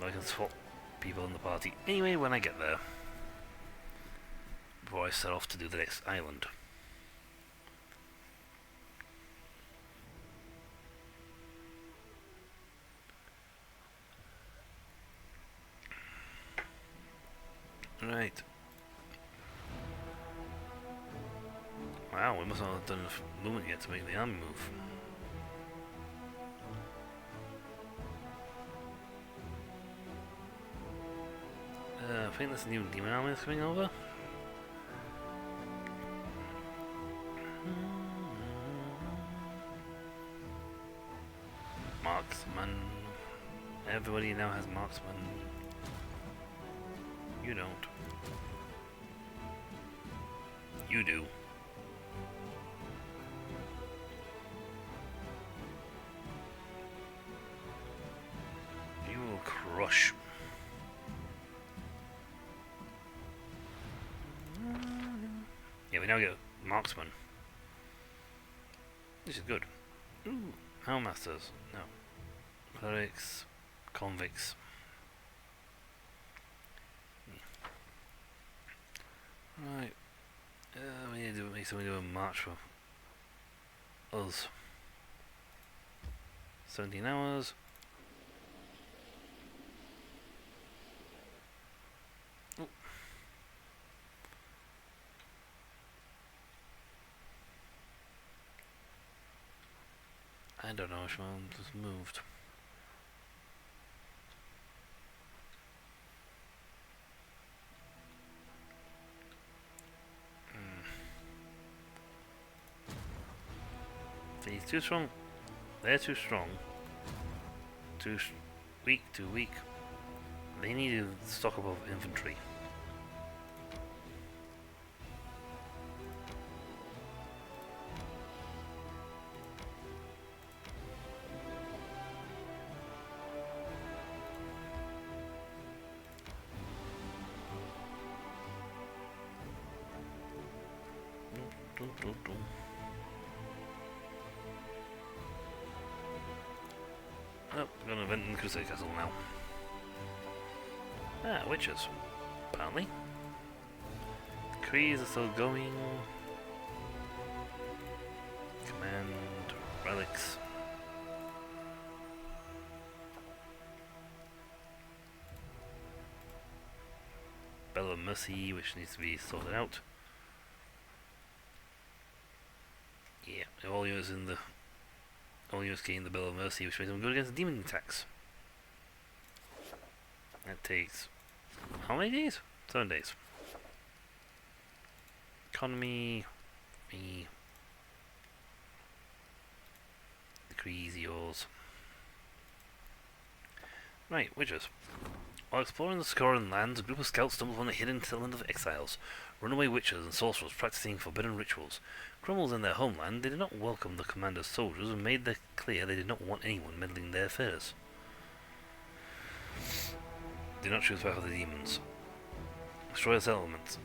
[SPEAKER 1] I can swap people in the party anyway when I get there. Before I set off to do the next island. Right. Wow, we must not have done enough movement yet to make the army move. I think there's a new demon army that's coming over. Marksman. Everybody now has marksman. You don't. You do. You will crush. Yeah, we now get marksman. This is good. Ooh, Hellmasters. No. Clerics. Convicts. Right. We need to make something do a march for us. 17 hours. Oh. I don't know which one just moved. He's too strong. They're too strong. Too weak. Too weak. They need to stock above infantry. Oh, we're going to event in the Crusade Castle now. Ah, witches. Apparently. The Crees are still going. Command relics. Bell of Mercy, which needs to be sorted out. Yeah, all units in the gain the Bell of Mercy, which makes them good against demon attacks. That takes how many days? 7 days. Economy, me, decrease yours. Right, witches. While exploring the Scoran lands, a group of scouts stumbled on a hidden settlement of exiles, runaway witches and sorcerers practicing forbidden rituals. Crumbles in their homeland, they did not welcome the commander's soldiers and made it clear they did not want anyone meddling in their affairs. Do not choose path of the demons. Destroy the settlement.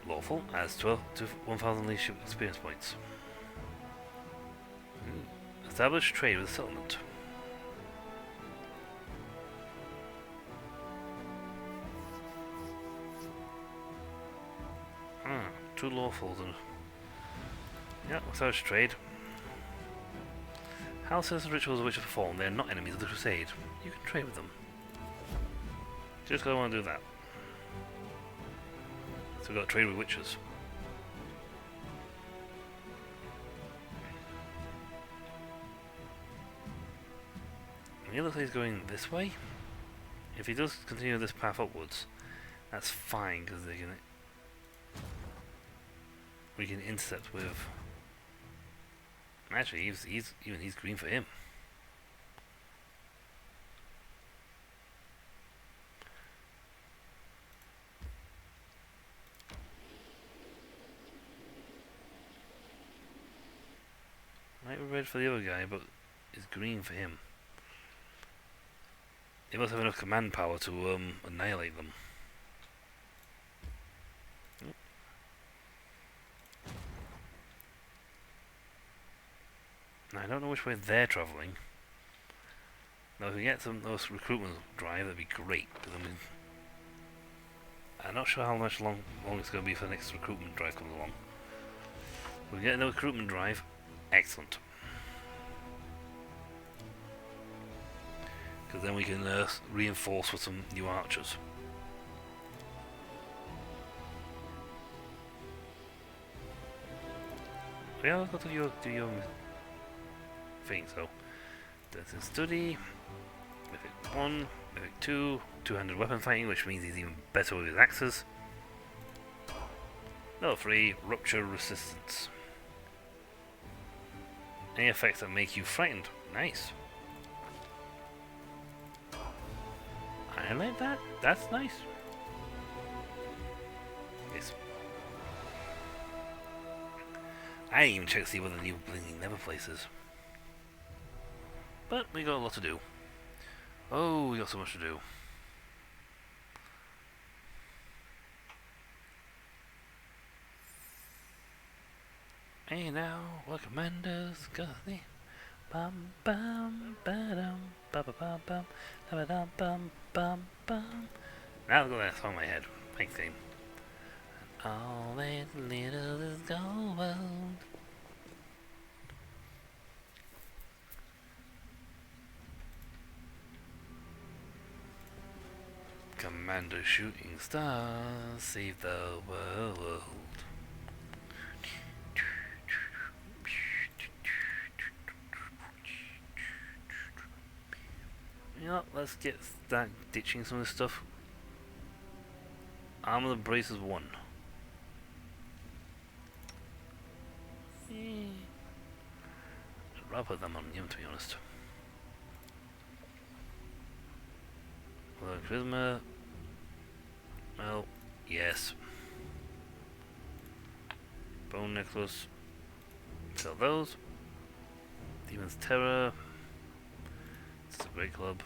[SPEAKER 1] Lawful, adds 12 to 1,000 leadership experience points. Establish trade with the settlement. Two lawfuls and... yeah, establish trade. How certain rituals which are performed, they are not enemies of the Crusade. You can trade with them. Just because I want to do that. So we've got to trade with witches. And it looks like he's going this way. If he does continue this path upwards, that's fine because they're gonna... we can intercept with... actually, he's green for him. Might be red for the other guy, but it's green for him. He must have enough command power to annihilate them. Now, I don't know which way they're travelling. Now, if we get some those recruitment drive, that'd be great. Because I'm not sure how much long it's going to be for the next recruitment drive comes along. If we get another recruitment drive, excellent. Because then we can reinforce with some new archers. Yeah, let's go to your thing. So that's in study. Mythic 1, Mythic 2, two-handed weapon fighting, which means he's even better with his axes. Level 3, rupture resistance. Any effects that make you frightened. Nice. I like that. That's nice. Yes. I didn't even check to see what the new Blinking Never place is. But we got a lot to do. Oh, we got so much to do. Hey now, what commanders got the bum bum ba-dum ba-ba-bum bum ba-ba-dum bum bum bum. Now I've got that song in my head. Thanks, game. All that little is gold. Commander Shooting Star, save the world. You know, let's start ditching some of this stuff. Armor the Braces 1. I'd rather put them on him, to be honest. Charisma. Well, yes. Bone necklace. Sell those. Demon's Terror. It's a great club.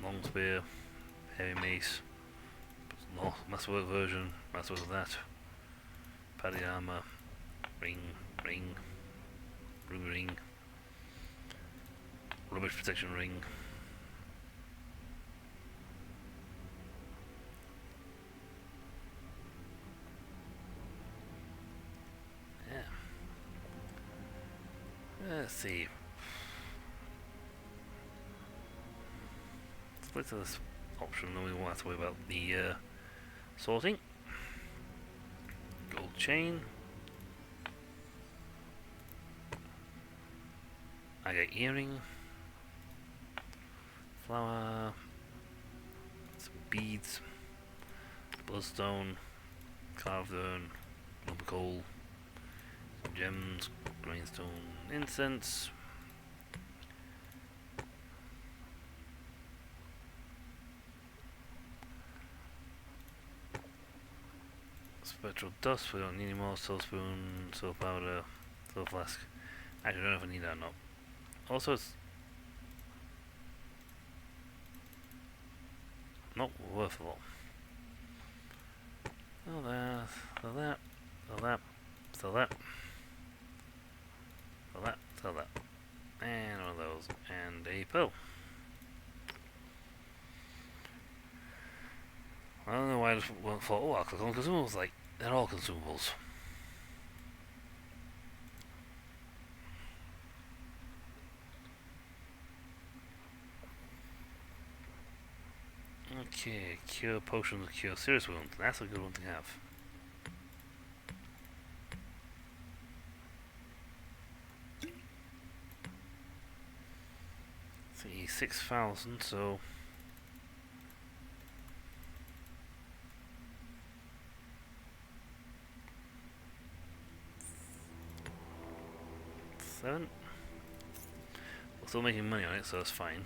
[SPEAKER 1] Long spear. Heavy mace. Masterwork version. Masterwork of that. Paddy armor. Ring. Ring. Ruby ring. Rubbish protection ring. Yeah. Let's see. Let's look at this option, then we won't have to worry about the sorting. Gold chain. I got earring. Flower. Some beads. Bloodstone. Carved urn. Lump of coal. Some gems. Grindstone. Incense. Spectral dust, we don't need any more. Soul spoon, soul powder, soul flask. Actually, I don't know if I need that or not. Also, it's not worthwhile. So that, so that, so that, so that, so that, so that. And one of those. And a pill. I don't know why I just thought, oh, I'll click on consumables. Like, they're all consumables. Okay, cure potions, cure serious wounds. That's a good one to have. See, 6,000, so 7. We're still making money on it, so that's fine.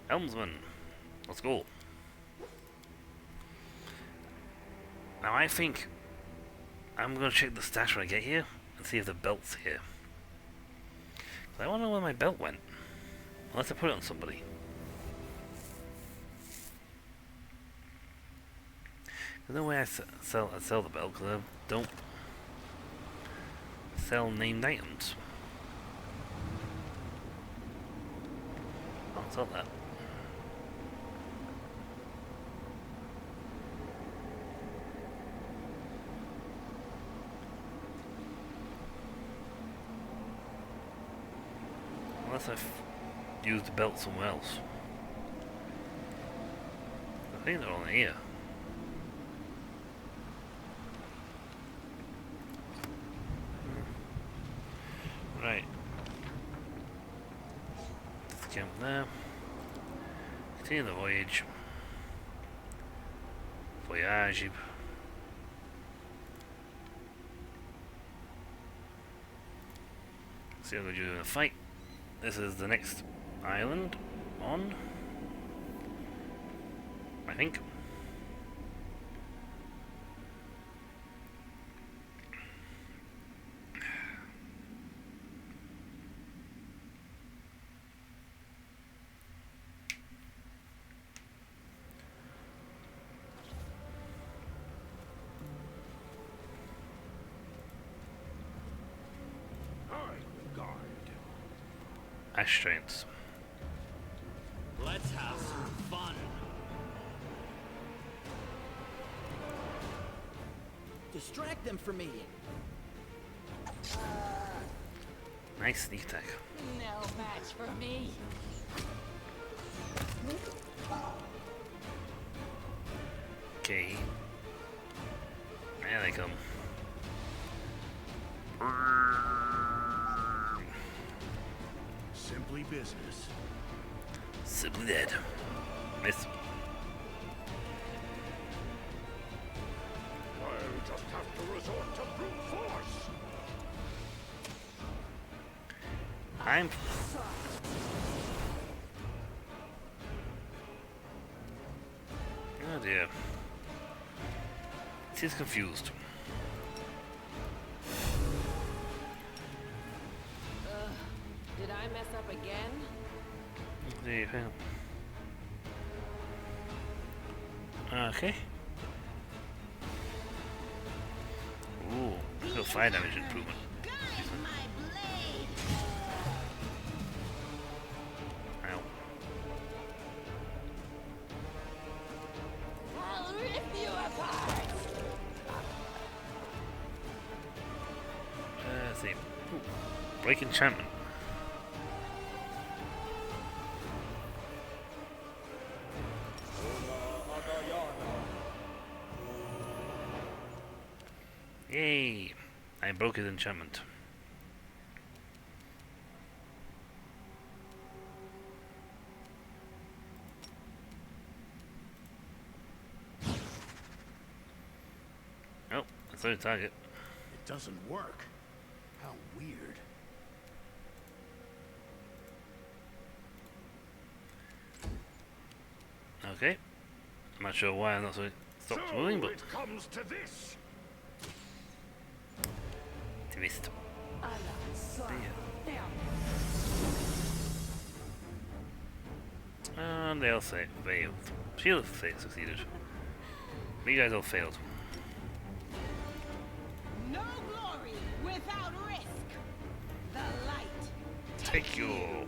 [SPEAKER 1] Helmsman, let's go. Now I think I'm gonna check the stash when I get here and see if the belt's here. I want to know where my belt went. Unless I put it on somebody. There's no way I sell the belt because I don't sell named items. I'll sell that. Unless I've used the belt somewhere else. I think they're all in here. Right. Let's camp there. Continue the voyage. Voyage. See how we're doing a fight. This is the next island on, I think. Ash Giants.
[SPEAKER 3] Let's have some fun. Distract them from me.
[SPEAKER 1] Nice sneak attack.
[SPEAKER 2] No match for me.
[SPEAKER 1] Okay. There they come.
[SPEAKER 4] Simply business.
[SPEAKER 1] Simply dead. Miss.
[SPEAKER 4] I'll just have to resort to brute force.
[SPEAKER 1] I'm. Oh dear. She's confused.
[SPEAKER 2] Did I mess up again?
[SPEAKER 1] There you go. Okay. Ooh. Critical fire damage improvement. Ow.
[SPEAKER 2] I'll rip you apart.
[SPEAKER 1] Let's see. Ooh. Break enchantment. Yay! I broke his enchantment. Oh, that's our target.
[SPEAKER 4] It doesn't work. How weird.
[SPEAKER 1] Okay. I'm not sure why I'm not so stopped
[SPEAKER 4] So
[SPEAKER 1] moving, but
[SPEAKER 4] it comes to this.
[SPEAKER 1] twist. And they all say failed. Shield succeeded. But you guys all failed.
[SPEAKER 2] No glory without risk. The light.
[SPEAKER 1] Take you.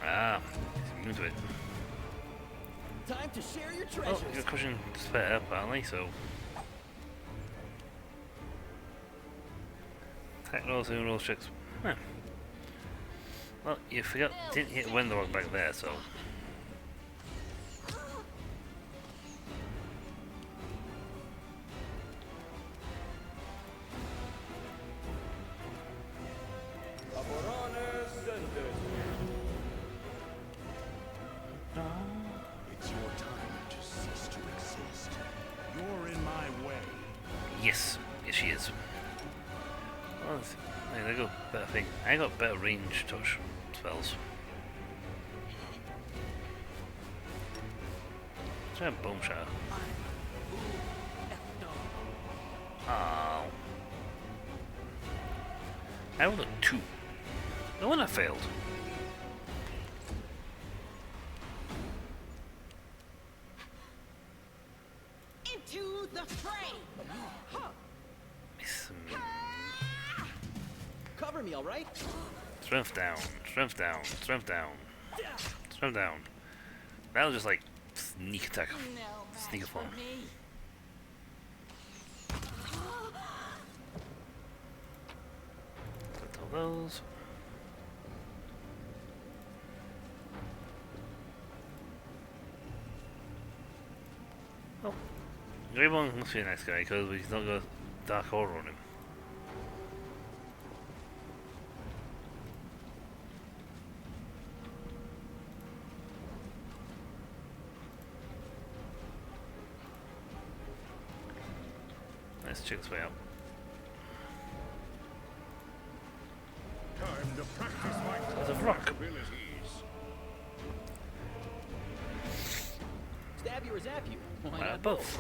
[SPEAKER 1] Ah, he's immune to it.
[SPEAKER 3] Time to share your
[SPEAKER 1] Oh,
[SPEAKER 3] treasures.
[SPEAKER 1] you're cushion despair apparently, so. Attack rolls and roll checks. Huh. Well, you forgot, didn't hit Wendell back there, so.
[SPEAKER 4] It's your time to cease to exist. You're in my way.
[SPEAKER 1] Yes, yes she is. Well, there you go, better thing. I got better range touch spells. Try a bone shatter. Oh. I rolled a 2. No one I failed.
[SPEAKER 2] Into the fray.
[SPEAKER 1] Miss
[SPEAKER 3] Cover me, all right?
[SPEAKER 1] strength down, strength down, strength down, strength down. That was just like sneak attack.
[SPEAKER 2] No match
[SPEAKER 1] Sneak
[SPEAKER 2] for
[SPEAKER 1] form.
[SPEAKER 2] me.
[SPEAKER 1] Put all those. Oh, Greybone must be a nice guy because he's not got dark aura on him. Let's check this way out.
[SPEAKER 4] Time to practice my
[SPEAKER 1] There's a rock.
[SPEAKER 4] abilities.
[SPEAKER 3] Stab you or zap you? Why
[SPEAKER 1] Why not both?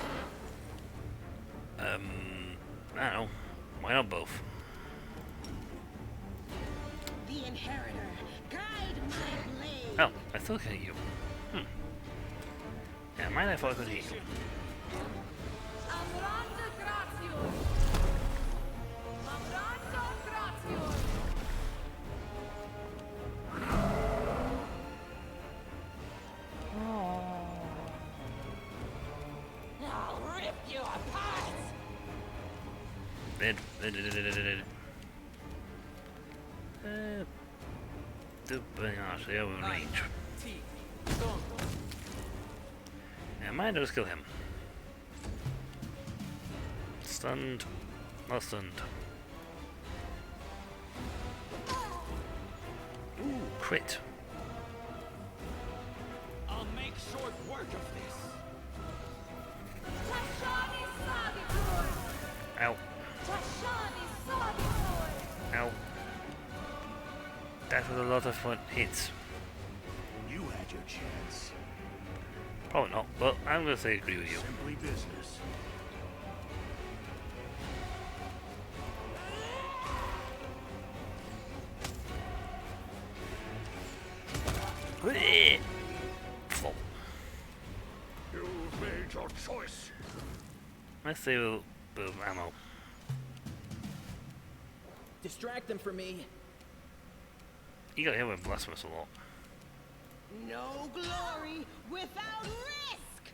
[SPEAKER 1] I don't know. Why not both?
[SPEAKER 2] The inheritor. Guide my blade.
[SPEAKER 1] Oh, I still can hit you. Yeah, mine I thought I could hit you.
[SPEAKER 2] Amrando Grazio. Amrando Grazio. I'll rip you apart.
[SPEAKER 1] Dead. Actually, I will range. Yeah, mine does kill him. Stunned. Not stunned. Ooh, crit.
[SPEAKER 3] I'll make short work of this.
[SPEAKER 2] Tashani Sabitor.
[SPEAKER 1] Ow.
[SPEAKER 2] Tashani Sabitor.
[SPEAKER 1] Ow. That was a lot of fun hits.
[SPEAKER 4] You had your chance.
[SPEAKER 1] Probably not, but I'm gonna say agree with you.
[SPEAKER 4] Simply business. made your choice.
[SPEAKER 1] Let's save a bit of ammo.
[SPEAKER 3] Distract them for me.
[SPEAKER 1] You got hit with blasphemous a lot.
[SPEAKER 2] No glory without risk!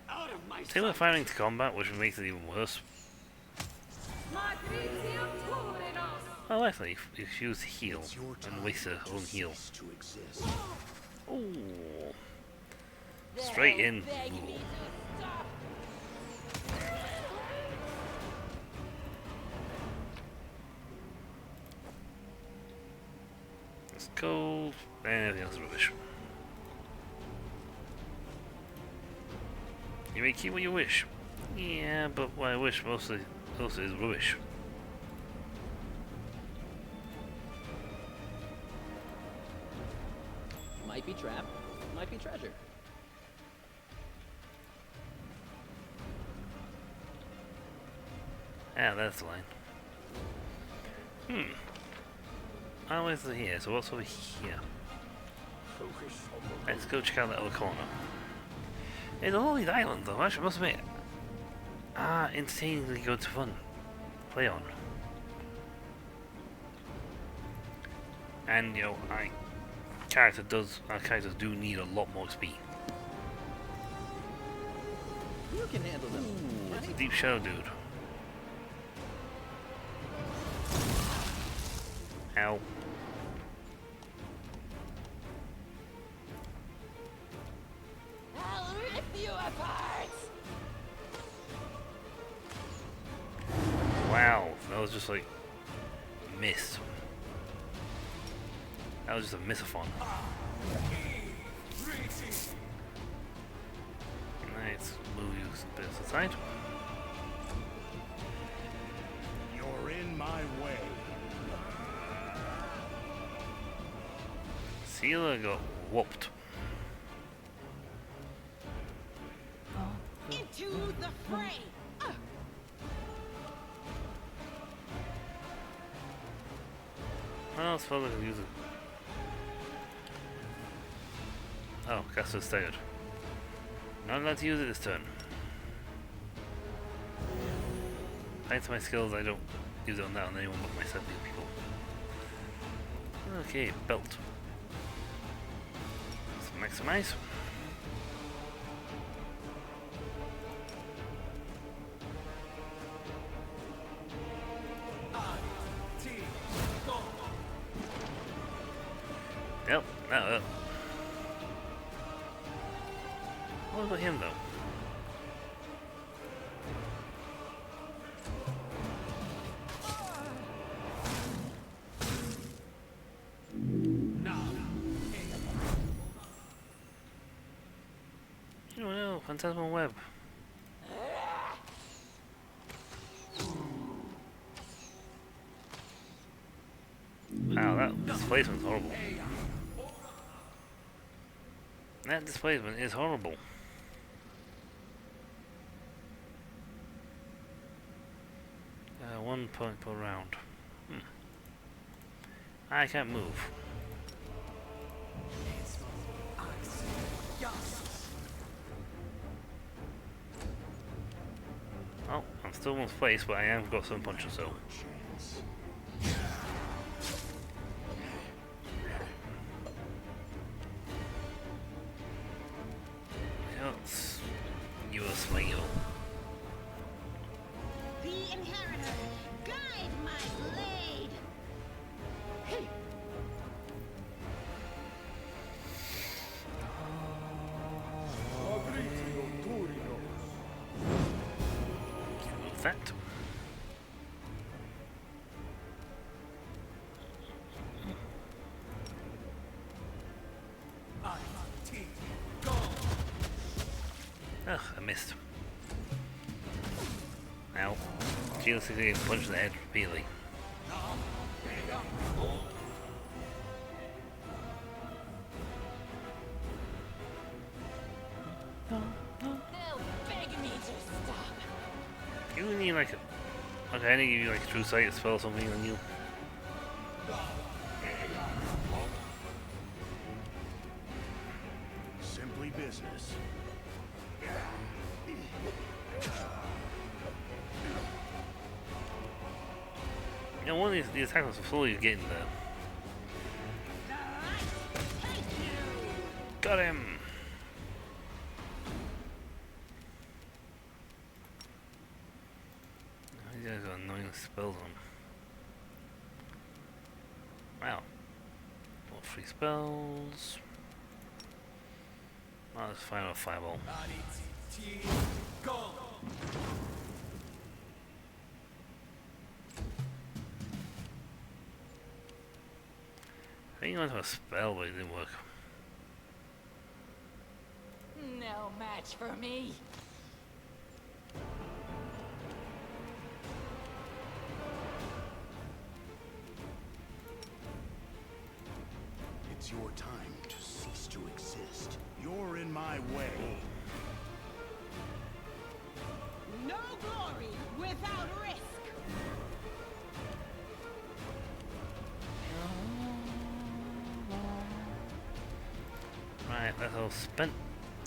[SPEAKER 3] Out of my
[SPEAKER 1] Take we're firing to combat, which makes it even worse.
[SPEAKER 2] Matricium Turinos!
[SPEAKER 1] Oh, actually, you should use heal
[SPEAKER 4] It's your time
[SPEAKER 1] and waste your
[SPEAKER 4] to
[SPEAKER 1] own heal.
[SPEAKER 4] cease to exist.
[SPEAKER 1] Ooh. Straight in.
[SPEAKER 2] Beg me
[SPEAKER 1] Ooh.
[SPEAKER 2] to stop!
[SPEAKER 1] Let's go. Anything else is rubbish. You may keep what you wish. Yeah, but what I wish mostly is rubbish.
[SPEAKER 3] Might be trap, might be treasure.
[SPEAKER 1] Ah, that's the line. Oh, it's here, so what's over here?
[SPEAKER 4] Focus on the
[SPEAKER 1] Let's go check out that other corner. It's a lovely island though, actually, I must admit. Entertainingly good fun. Play on. And, you know, our characters do need a lot more speed.
[SPEAKER 3] You can handle them,
[SPEAKER 1] It's a
[SPEAKER 3] right?
[SPEAKER 1] deep shadow dude. Ow.
[SPEAKER 2] I'll rip you apart!
[SPEAKER 1] Wow, that was just like miss. That was just a missathon. Let's move you a bit aside.
[SPEAKER 4] You're in my way.
[SPEAKER 1] Sealer got whooped.
[SPEAKER 2] Into the fray!
[SPEAKER 1] Well, I suppose I could use it. Oh, Caster staggered. Not allowed to use it this turn. Thanks to my skills, I don't use it on that on anyone but myself and people. Okay, belt. Let's maximize. Yep, that'll help. What about him though? Oh no, Phantasmal Web. Wow, that displacement's horrible. That displacement is horrible. One point per round. I can't move. Oh, I'm still in place, but I have got some punches, so. Yes, you will smile.
[SPEAKER 2] The Inheritor, guide my blade!
[SPEAKER 1] Move that. Ugh, I missed. Ow. She's getting punched in the head repeatedly.
[SPEAKER 2] They'll beg me to stop!
[SPEAKER 1] You need like a... Okay, I need to give you like a true sight spell or something on you.
[SPEAKER 4] business.
[SPEAKER 1] You know, one of these attackers will slowly getting there. Got him! These guys got annoying spells on. Wow. More free spells. Oh, let's find a fireball. I think he went to a spell, but it didn't work.
[SPEAKER 2] No match for me.
[SPEAKER 4] It's your time to cease to exist. You're in my way.
[SPEAKER 2] No glory without risk.
[SPEAKER 1] Right, that's all spent.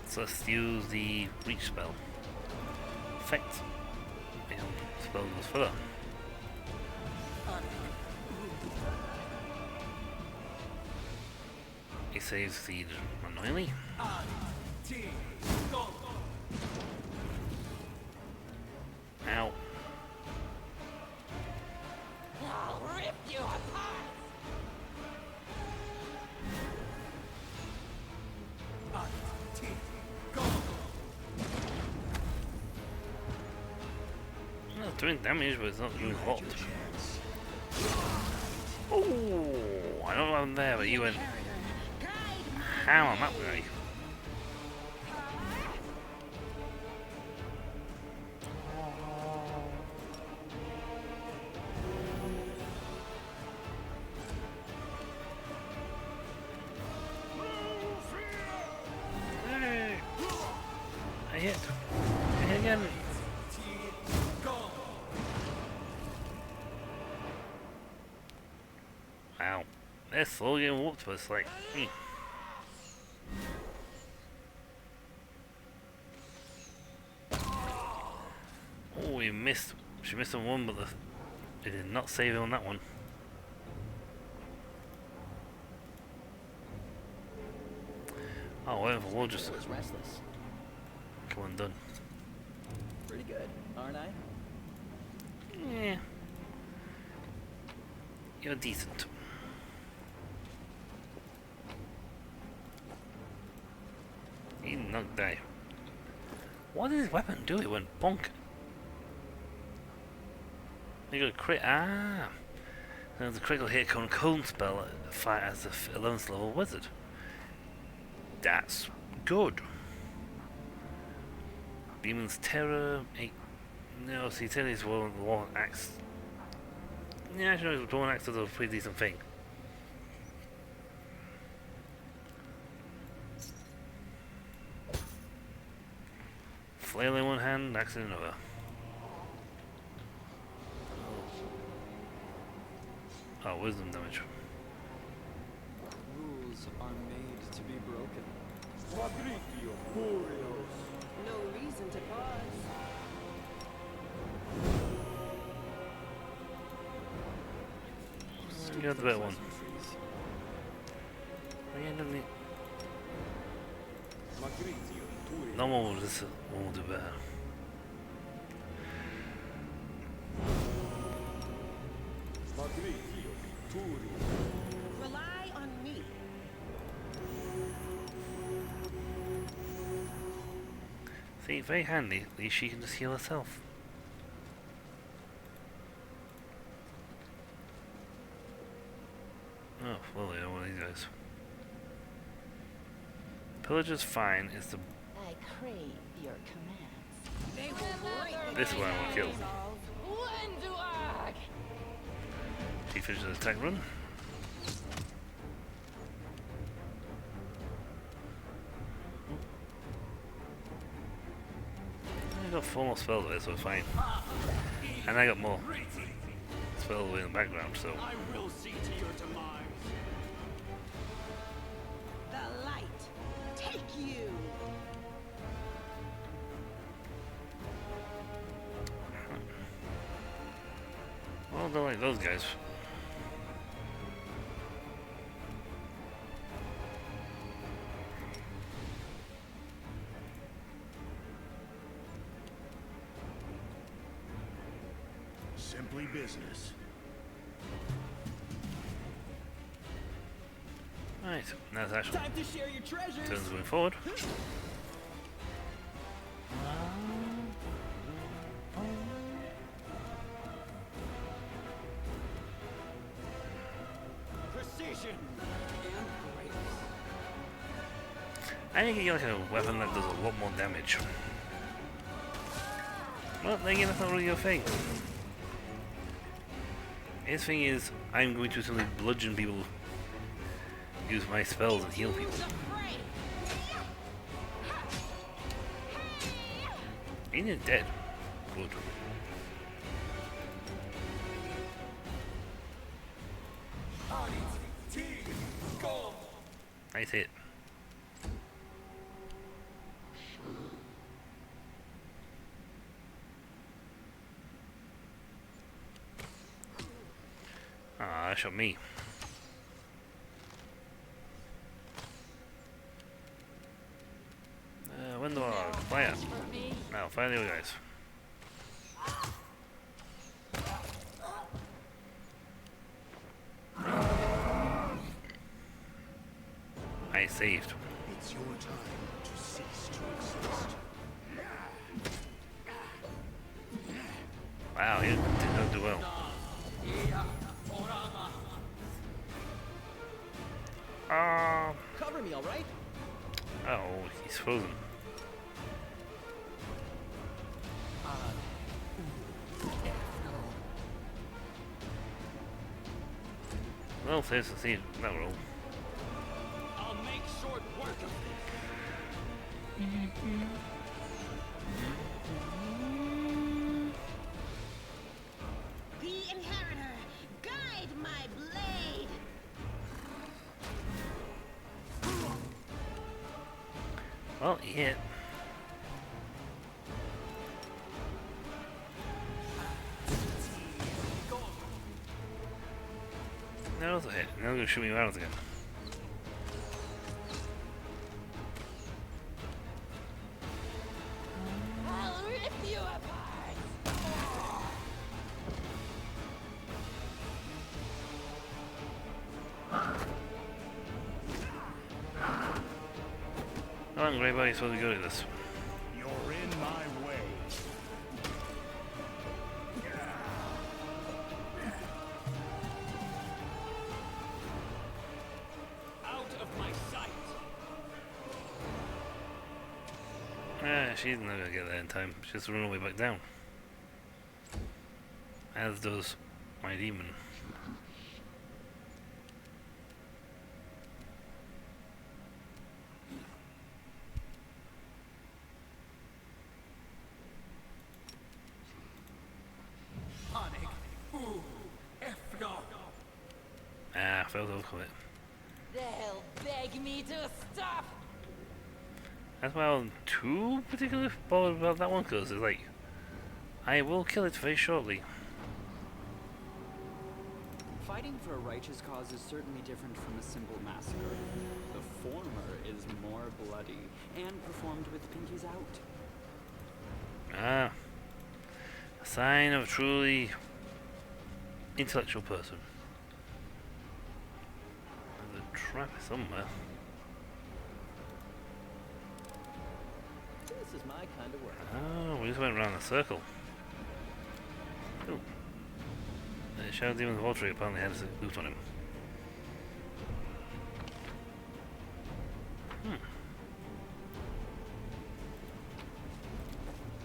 [SPEAKER 1] So let's use the reach spell. Effect. And spell goes further. He saves the annoyingly. Ow.
[SPEAKER 2] I'll rip you apart.
[SPEAKER 1] Well, it's doing damage, but it's not doing a lot. Oh, I don't know what happened there, but you went ham on that guy. Hey. I hit. I hit again. Wow. They're slowly getting whooped, but it's like, Oh, we missed. She missed on one, but it did not save it on that one. Oh, whatever, we'll just
[SPEAKER 3] I was restless.
[SPEAKER 1] come on, done.
[SPEAKER 3] Pretty good, aren't I?
[SPEAKER 1] Yeah. You're decent. He knocked die. What did his weapon do? It went bonk. You got a crit. Ah! There's a critical hit cone spell fight as the 11th level wizard. That's good. Demon's Terror. 8. No, see, Terry's one axe. Yeah, actually, one axe does a pretty decent thing. Flail in one hand, axe in another. Oh, wisdom damage.
[SPEAKER 5] Rules are made to be broken.
[SPEAKER 2] No reason to pause.
[SPEAKER 1] You got the better one. Yeah, doesn't it? No one will just one will do better.
[SPEAKER 2] Rely on me.
[SPEAKER 1] See, very handy. At least she can just heal herself. Oh, well, they don't want these guys. Pillager's fine. Is the
[SPEAKER 2] I crave your commands. They will
[SPEAKER 1] this one I want to kill.
[SPEAKER 2] Wenduag!
[SPEAKER 1] He finishes the attack run. I got 4 more spells there, so it's fine. And I got more spells in the background, so.
[SPEAKER 3] I will see to your demise.
[SPEAKER 2] The light, take you!
[SPEAKER 1] don't go like those guys.
[SPEAKER 4] Simply business.
[SPEAKER 1] Right, now it's actually
[SPEAKER 3] Time to share your treasures.
[SPEAKER 1] turns going forward.
[SPEAKER 3] Precision.
[SPEAKER 1] I need to get like a weapon that does a lot more damage. Well, then again, that's not really your thing. His thing is, I'm going to simply bludgeon people, use my spells and heal people. He is dead. Good. Nice hit. Ah, that shot me. When do I fire?
[SPEAKER 2] For me.
[SPEAKER 1] Now, fire the other guys. I saved.
[SPEAKER 4] It's your time to cease to exist.
[SPEAKER 1] Wow, he did not do well.
[SPEAKER 3] Cover me, all right?
[SPEAKER 1] Oh, he's frozen. Well, saves the scene. That roll.
[SPEAKER 3] I'll make short work of
[SPEAKER 6] The Inheritor, guide my blade!
[SPEAKER 1] Well, he hit. That was a hit. Now they're gonna shoot me out again.
[SPEAKER 2] I'll rip you apart.
[SPEAKER 1] Come on, Grey Boy, supposed to be good at this.
[SPEAKER 4] You're in my way.
[SPEAKER 3] out of my sight.
[SPEAKER 1] She's not gonna get there in time. She has to run all the way back down. As does my demon. Ah, failed to overcome it.
[SPEAKER 2] They'll beg me to stop.
[SPEAKER 1] That's why I wasn't too particularly bothered about that one, because it's like, I will kill it very shortly.
[SPEAKER 5] Fighting for a righteous cause is certainly different from a simple massacre. The former is more bloody and performed with pinkies out.
[SPEAKER 1] Ah, a sign of a truly intellectual person. There's a trap somewhere.
[SPEAKER 3] This is my kind of work.
[SPEAKER 1] Oh, we just went around a circle. Ooh. The Shadow Demon's Watery apparently had a loot on him.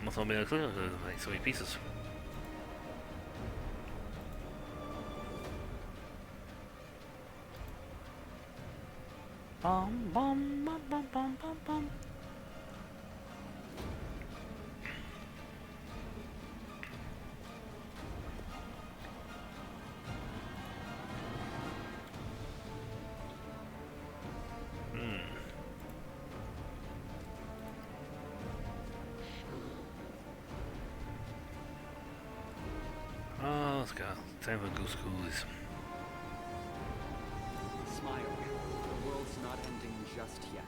[SPEAKER 1] Must not be able to clear like so many pieces. Bum bum bum bum bum bum bum. Oh, let's go. time for goose coolies.
[SPEAKER 5] Smile. The world's not ending just yet.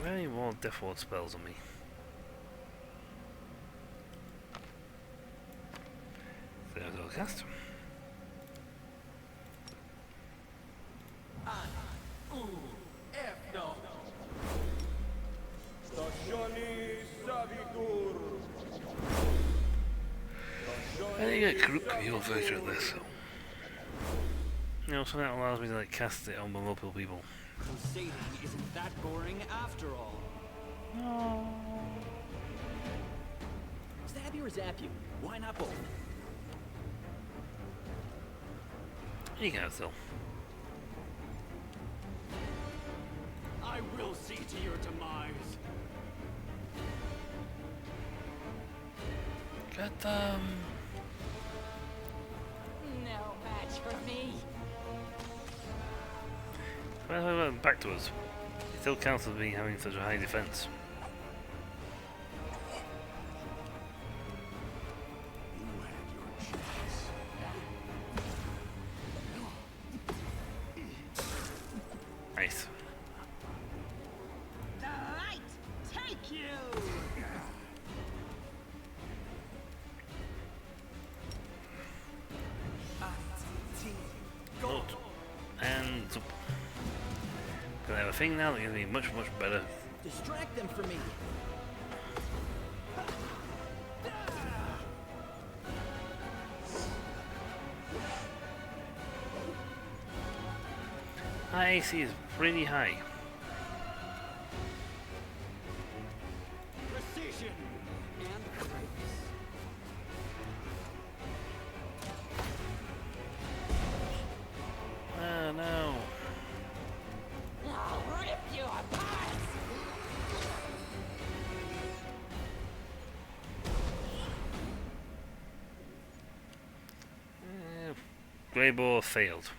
[SPEAKER 1] Any more Death Ward spells on me? There we go, cast. I think a group heal version of this. You know, so that allows me to like cast it on multiple people.
[SPEAKER 5] Crusading isn't that boring after all. Stab you or zap you? Why not both?
[SPEAKER 1] You can still.
[SPEAKER 3] I will see to your demise.
[SPEAKER 1] Get them.
[SPEAKER 2] No match for me.
[SPEAKER 1] Well, back to us. It still counts as me having such a high defense.
[SPEAKER 4] You had your chance.
[SPEAKER 1] Nice.
[SPEAKER 6] The light take you!
[SPEAKER 1] Load. And zoop. Gonna have a thing now that's gonna be much better.
[SPEAKER 5] Distract them from me.
[SPEAKER 1] My AC is pretty high.
[SPEAKER 3] Precision.
[SPEAKER 5] And purpose.
[SPEAKER 1] Oh no.
[SPEAKER 2] I'll rip you apart.
[SPEAKER 1] Greyboar failed.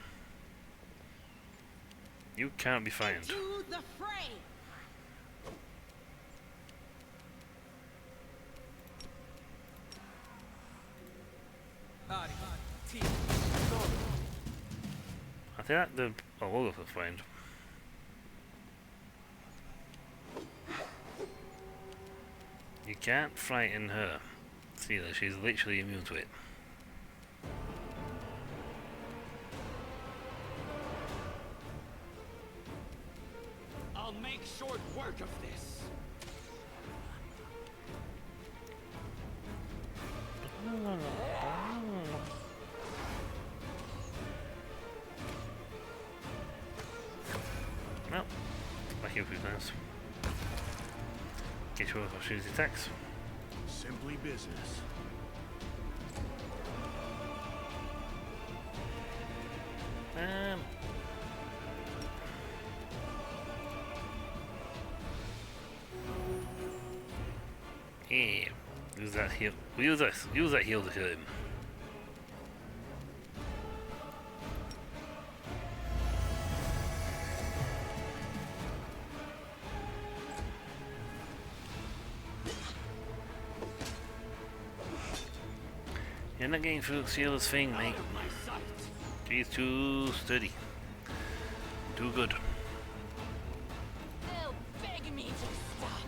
[SPEAKER 1] You can't be frightened.
[SPEAKER 6] To the fray!
[SPEAKER 1] I think that the we'll go for friend. You can't frighten her. See that she's literally immune to it.
[SPEAKER 3] I'll make short work of this.
[SPEAKER 1] Well, back here with nice. Get your opportunity attacks.
[SPEAKER 4] Simply business.
[SPEAKER 1] Yeah, use that heal. Use that heal to kill him. You're not getting through Siella's thing, mate.
[SPEAKER 3] Out of my sight.
[SPEAKER 1] She's too sturdy. Too good.
[SPEAKER 2] They'll beg me to stop.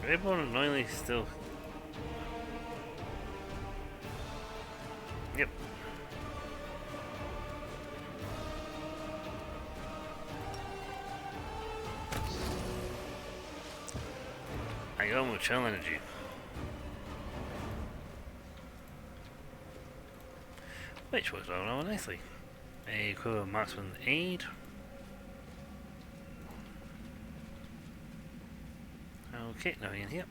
[SPEAKER 1] Everyone annoyingly still. Yep. I go with channel energy. Which works out rather nicely. A equivalent marksman aid. Okay, nothing in here.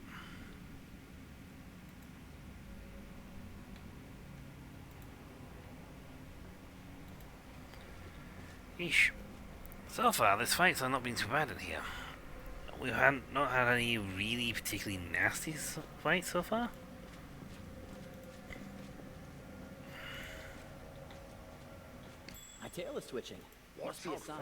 [SPEAKER 1] Eesh. So far, this fight's not been too bad in here. We've not had any really particularly nasty fights so far.
[SPEAKER 5] My tail is twitching. Must be a sign.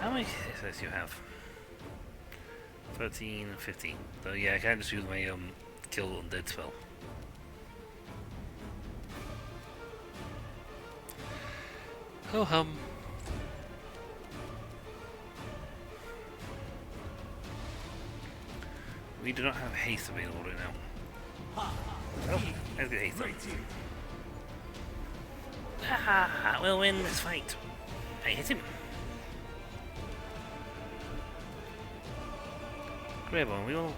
[SPEAKER 1] How many hits do you have? 13, 15. So yeah, I can't just use my kill undead spell. Oh we do not have haste available right now. Oh, let's get haste. Ah, we'll win this fight. I hit him. Greybone, we all...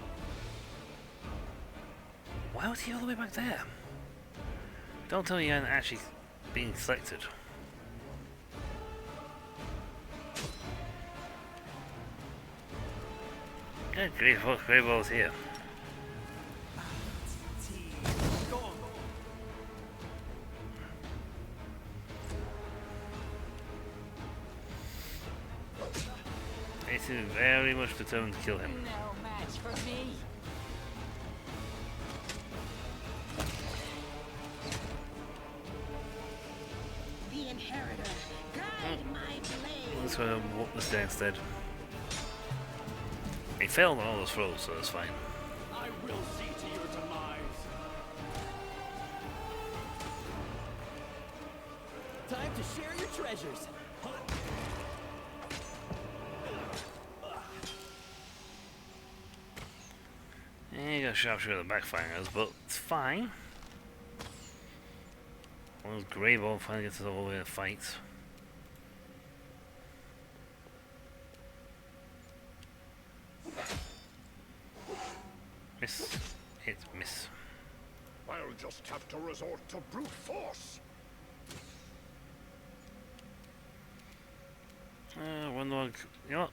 [SPEAKER 1] Why was he all the way back there? Don't tell me you aren't actually being selected. Good grief, Greybone's here. He seems very much determined to kill him.
[SPEAKER 2] No match for me.
[SPEAKER 6] The Inheritor, guide my blade.
[SPEAKER 1] Let's whoop this guy instead. He failed on all those throws, so that's fine.
[SPEAKER 3] I will see to your demise.
[SPEAKER 7] Time to share your treasures.
[SPEAKER 1] Yeah, you got a sharpshooter that backfires, but it's fine. Once Greybone finally gets us all the way to fights. Miss. Hit, miss.
[SPEAKER 4] I'll just have to resort to brute force.
[SPEAKER 1] One log. You know what?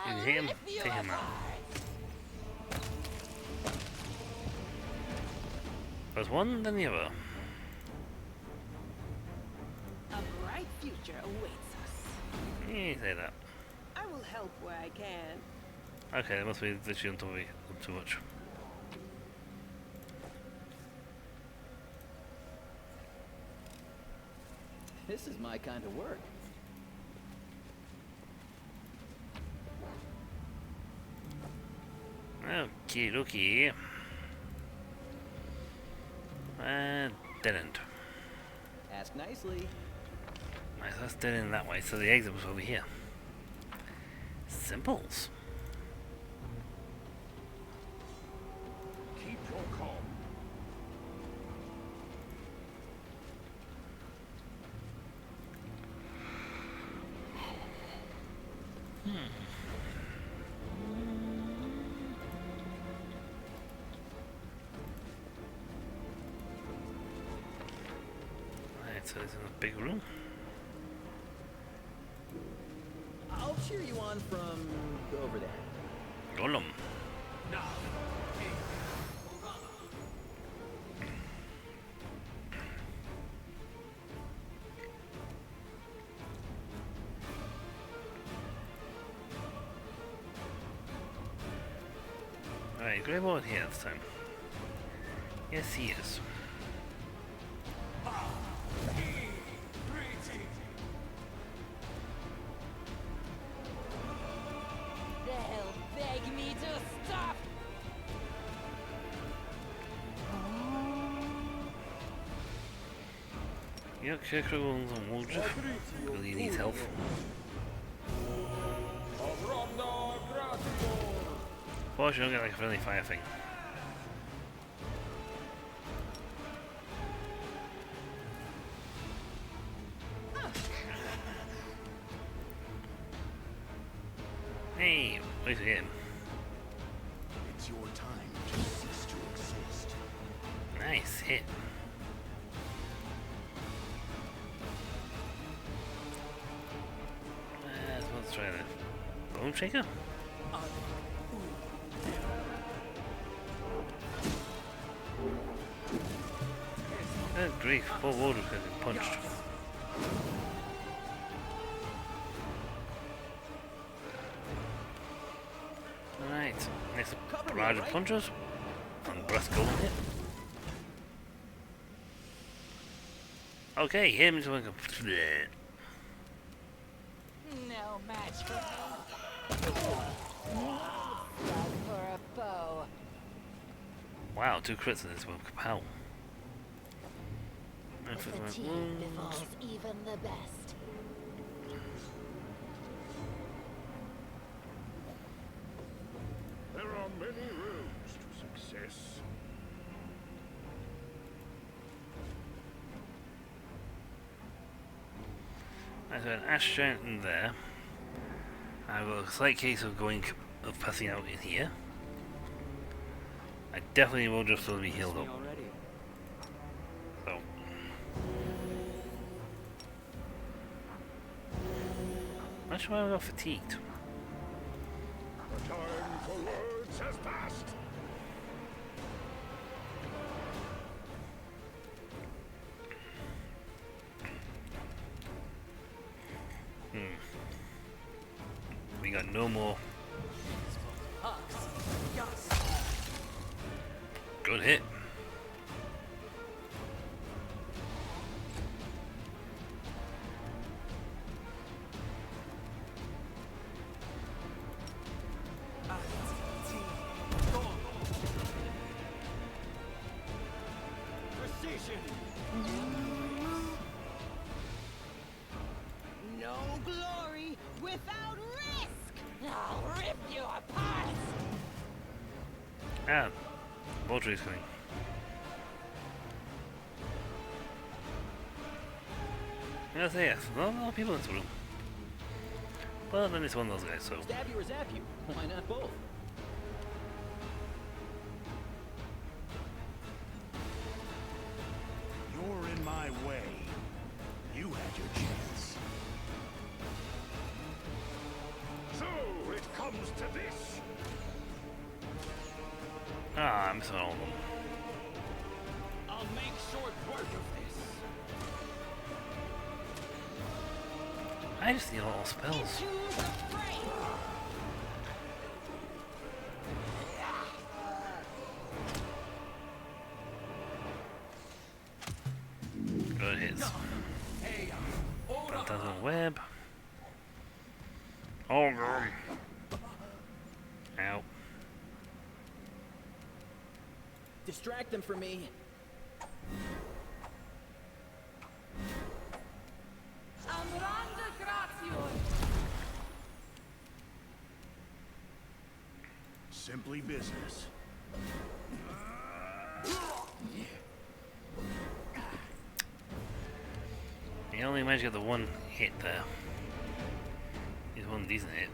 [SPEAKER 1] You can hit him, take him out. There's one, then the other.
[SPEAKER 6] A bright future awaits us.
[SPEAKER 1] You say that.
[SPEAKER 6] I will help where I can.
[SPEAKER 1] Okay, that must be literally until we too much.
[SPEAKER 7] This is my kind of work.
[SPEAKER 1] Okie dokie. Didn't.
[SPEAKER 7] Ask nicely.
[SPEAKER 1] Nice, that's dead in that way, so the exit was over here. Simples.
[SPEAKER 4] Keep your calm.
[SPEAKER 1] Right, so it's in a big room.
[SPEAKER 7] I'll cheer you on from over there.
[SPEAKER 1] Golem. Alright, Greybone here this time. Yes, he is.
[SPEAKER 2] They'll beg me to stop.
[SPEAKER 1] You got Kirkro on Waldriff. Really needs help. Fortunately, I don't get like a friendly fire thing. Hey, wait for him.
[SPEAKER 4] It's your time to cease to exist.
[SPEAKER 1] Nice hit. Let's try the Bone Shaker. Good grief, poor Waldriff has been punched. Alright, next barrage of punches. And breath golden hit. Okay, him is going to...
[SPEAKER 2] No match for me. Love for a bow.
[SPEAKER 1] Wow, 2 crits in this one. Kapow.
[SPEAKER 2] Fatigue befalls even the best.
[SPEAKER 4] There are many roads to success.
[SPEAKER 1] There's an ash giant in there. I have a slight case of passing out in here. I definitely will just be healed up.
[SPEAKER 5] Already.
[SPEAKER 1] So. Not sure why I got fatigued.
[SPEAKER 4] The time for words has passed.
[SPEAKER 1] We got no more. Good hit.
[SPEAKER 3] Precision.
[SPEAKER 6] No glory without risk!
[SPEAKER 2] I'll rip you apart.
[SPEAKER 1] Ah, Vulture is coming. Yes, not a lot of people in this room. Well, then it's one of those guys, so.
[SPEAKER 7] Stab you or zap you? Why not both?
[SPEAKER 4] You're in my way. You had your chance. So it comes to this.
[SPEAKER 1] Ah, I'm missing all of them.
[SPEAKER 3] I'll make short work of this.
[SPEAKER 1] I just need all spells.
[SPEAKER 6] Into the fray!
[SPEAKER 1] Good hits. Phantasmal web. Oh god. Ow.
[SPEAKER 7] Distract them for me.
[SPEAKER 2] Amranda Gratio.
[SPEAKER 4] Simply business.
[SPEAKER 1] He only managed to get the one hit there. He's one decent hit.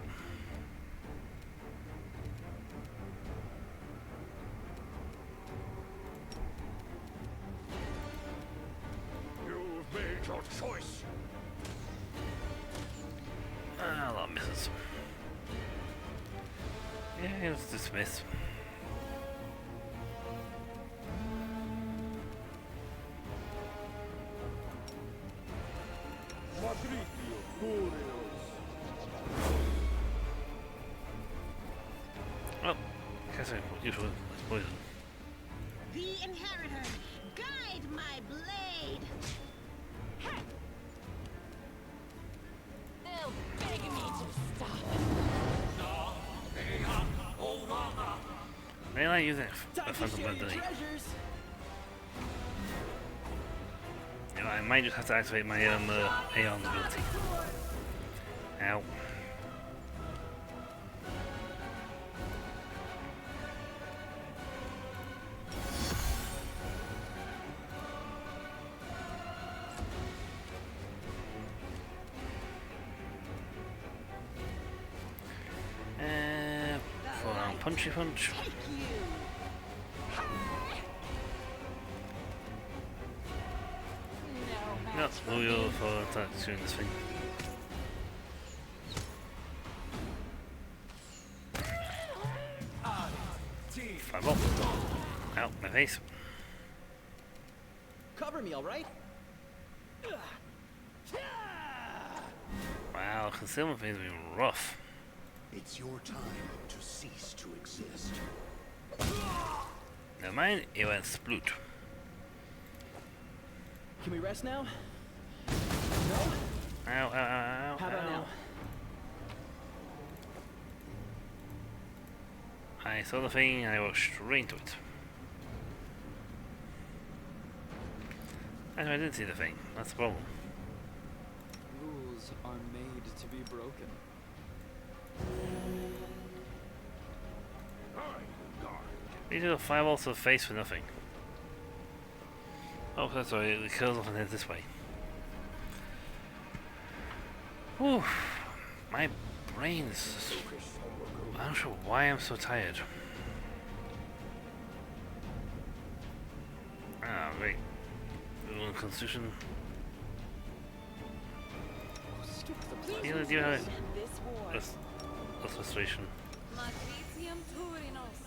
[SPEAKER 4] You've made your choice.
[SPEAKER 1] Ah, a lot of misses. Yeah, it's dismissed. Oh, guess I usually poison.
[SPEAKER 6] The Inheritor, guide my blade!
[SPEAKER 2] They'll beg me to stop.
[SPEAKER 1] May I use it?
[SPEAKER 7] Time
[SPEAKER 1] That's
[SPEAKER 7] to
[SPEAKER 1] not
[SPEAKER 7] share
[SPEAKER 1] the
[SPEAKER 7] your
[SPEAKER 1] ability.
[SPEAKER 7] treasures.
[SPEAKER 1] You know, I might just have to activate my Aeon ability. Ow. Full on punchy punch.
[SPEAKER 6] Take you!
[SPEAKER 2] No
[SPEAKER 1] No,
[SPEAKER 2] match for
[SPEAKER 1] we'll
[SPEAKER 2] me.
[SPEAKER 1] for attacks during this thing. Fireball. Ow, my face.
[SPEAKER 7] Cover me, all right?
[SPEAKER 1] Wow, concealment phase has been rough.
[SPEAKER 4] It's your time to cease to exist.
[SPEAKER 1] Never mind, it went sploot.
[SPEAKER 7] Can we rest now?
[SPEAKER 1] Ow, ow, ow, ow,
[SPEAKER 7] How about
[SPEAKER 1] ow.
[SPEAKER 7] now?
[SPEAKER 1] I saw the thing and I walked straight into it. Actually, I didn't see the thing. That's the problem.
[SPEAKER 5] Rules are made to be broken.
[SPEAKER 1] You do a fireball to the face for nothing. Oh, that's right, it kills off and heads this way. Whew. My brain is just... I'm not sure why I'm so tired. Ah, great. Constitution. Do you have frustration?
[SPEAKER 2] Matricium Turinos.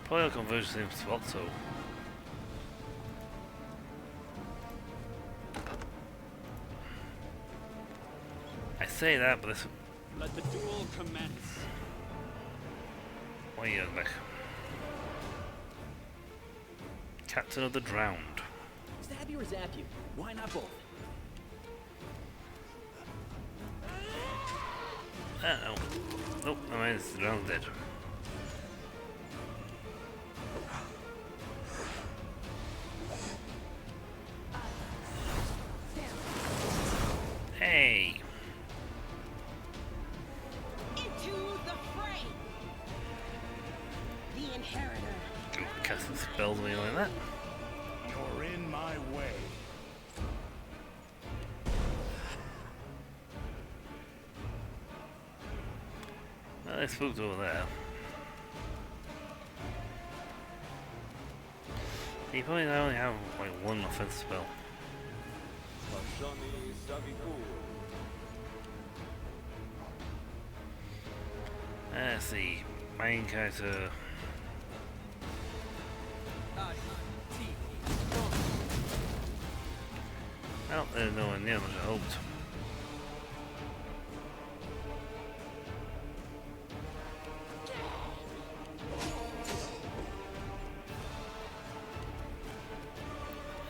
[SPEAKER 1] Probably conversion seems to also. I say that, but this.
[SPEAKER 3] Let the duel commence.
[SPEAKER 1] Why are you back? Captain of the Drowned.
[SPEAKER 7] Stab you or zap you? Why not both?
[SPEAKER 1] Oh. Nope, no mind, the Drowned's dead. Hey!
[SPEAKER 6] Into the fray. The Inheritor.
[SPEAKER 1] Go casting spells when you like that.
[SPEAKER 4] You're in my way.
[SPEAKER 1] Well, they spooked over there. You probably only have like one offensive spell. Let's see. Main character. Well, there's no one near much I hoped.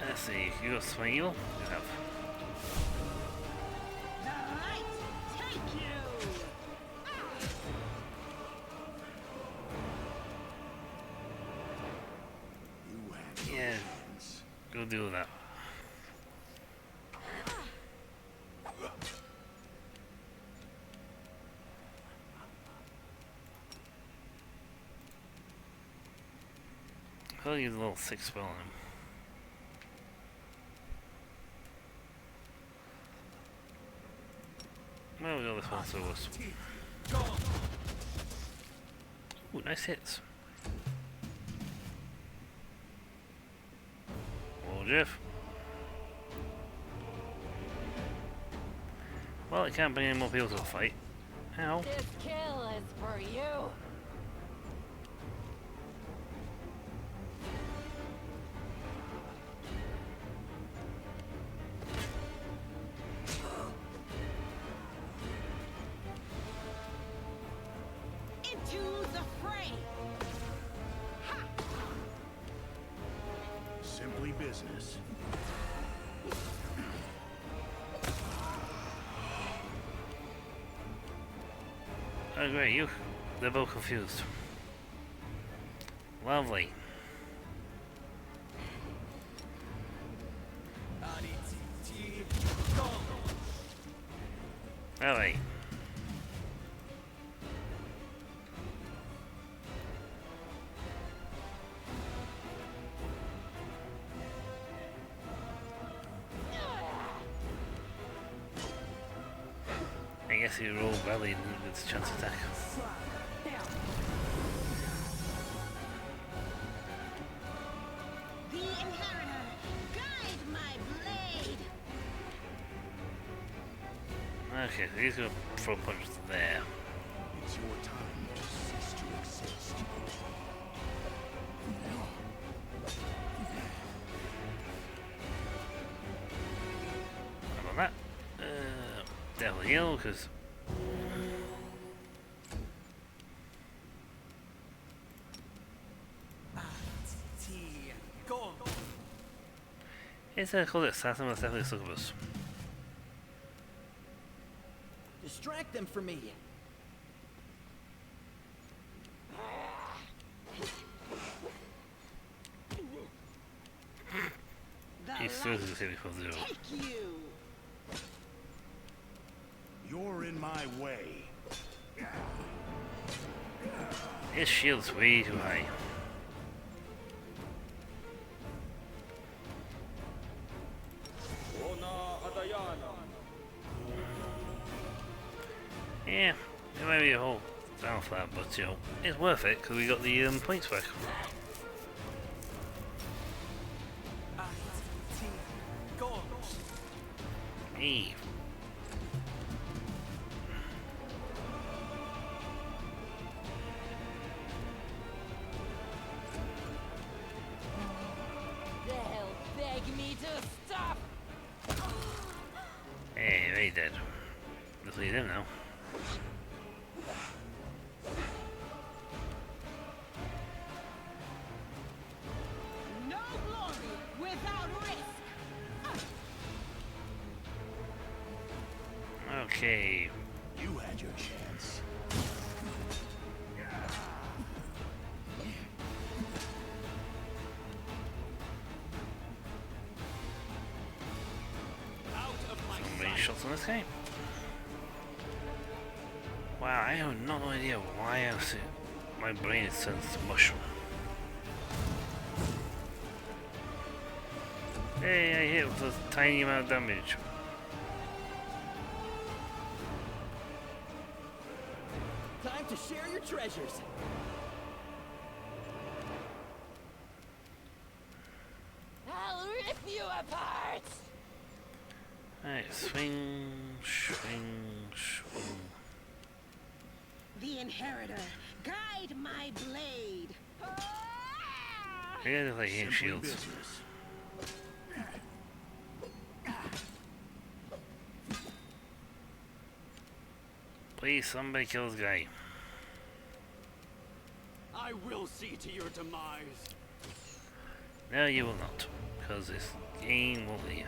[SPEAKER 1] Let's see, you got Smile? You have.
[SPEAKER 6] The light take you.
[SPEAKER 4] You had
[SPEAKER 1] Yeah,
[SPEAKER 4] hands.
[SPEAKER 1] go do that. I'll use a little 6 spell on him. Well, we got this one, so it was. Ooh, nice hits. Well, Jeff. Well, it can't bring any more people to the fight. Ow.
[SPEAKER 2] This kill is for you.
[SPEAKER 6] Into the fray.
[SPEAKER 4] Simply business.
[SPEAKER 1] Oh, great, you. They're both confused. Lovely. Alright. I guess he rolled badly and didn't get a chance to attack.
[SPEAKER 6] The Inheritor. Guide my blade.
[SPEAKER 1] Okay, so he's gonna throw punches there.
[SPEAKER 4] It's your time to cease to exist.
[SPEAKER 1] How about that? Devil heal, because. It's called it assassin, but it's definitely a succubus.
[SPEAKER 7] Distract them from me.
[SPEAKER 6] The
[SPEAKER 1] He's seriously
[SPEAKER 6] light
[SPEAKER 1] hitting for zero.
[SPEAKER 6] take you.
[SPEAKER 4] You're in my way.
[SPEAKER 1] His shield's way too high. Yeah, it may be a whole down for that, but you know, it's worth it because we got the points back. Hey.
[SPEAKER 2] They'll beg me to stop.
[SPEAKER 1] Hey, they dead. Let's leave him now.
[SPEAKER 6] No glory without risk.
[SPEAKER 1] Okay.
[SPEAKER 4] You had your chance.
[SPEAKER 3] Out of my
[SPEAKER 1] Many
[SPEAKER 3] sight.
[SPEAKER 1] shots on this game. Wow, I have no idea why my brain is turned to mushroom. Hey, I hit with a tiny amount of damage.
[SPEAKER 7] Time to share your treasures.
[SPEAKER 2] I'll rip you apart.
[SPEAKER 1] Alright, swing, swing, swing.
[SPEAKER 6] The inheritor, guide my blade.
[SPEAKER 1] I gotta like hit
[SPEAKER 4] Simply
[SPEAKER 1] shields.
[SPEAKER 4] business.
[SPEAKER 1] Please, somebody kill this guy.
[SPEAKER 3] I will see to your demise.
[SPEAKER 1] No, you will not, because this game won't let you.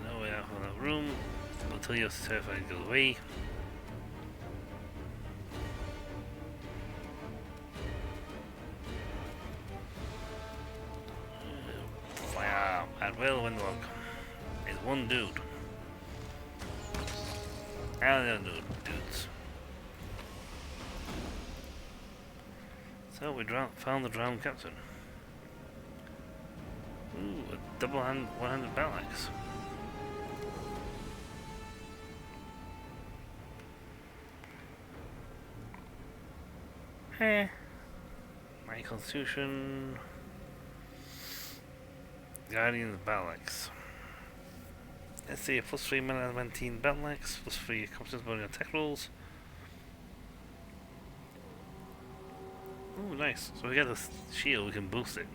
[SPEAKER 1] No way out from that room until you're terrified to go away. Wow, at will Windlock is one dude. And the other dudes. So we found the drowned captain. Ooh, a one-handed battle axe. Eh. My constitution. Guardian's battle axe. Let's see, plus 3 mana adamantine battle axe, plus 3 competence bonus on attack rolls. Ooh, nice. So we got this shield, we can boost it.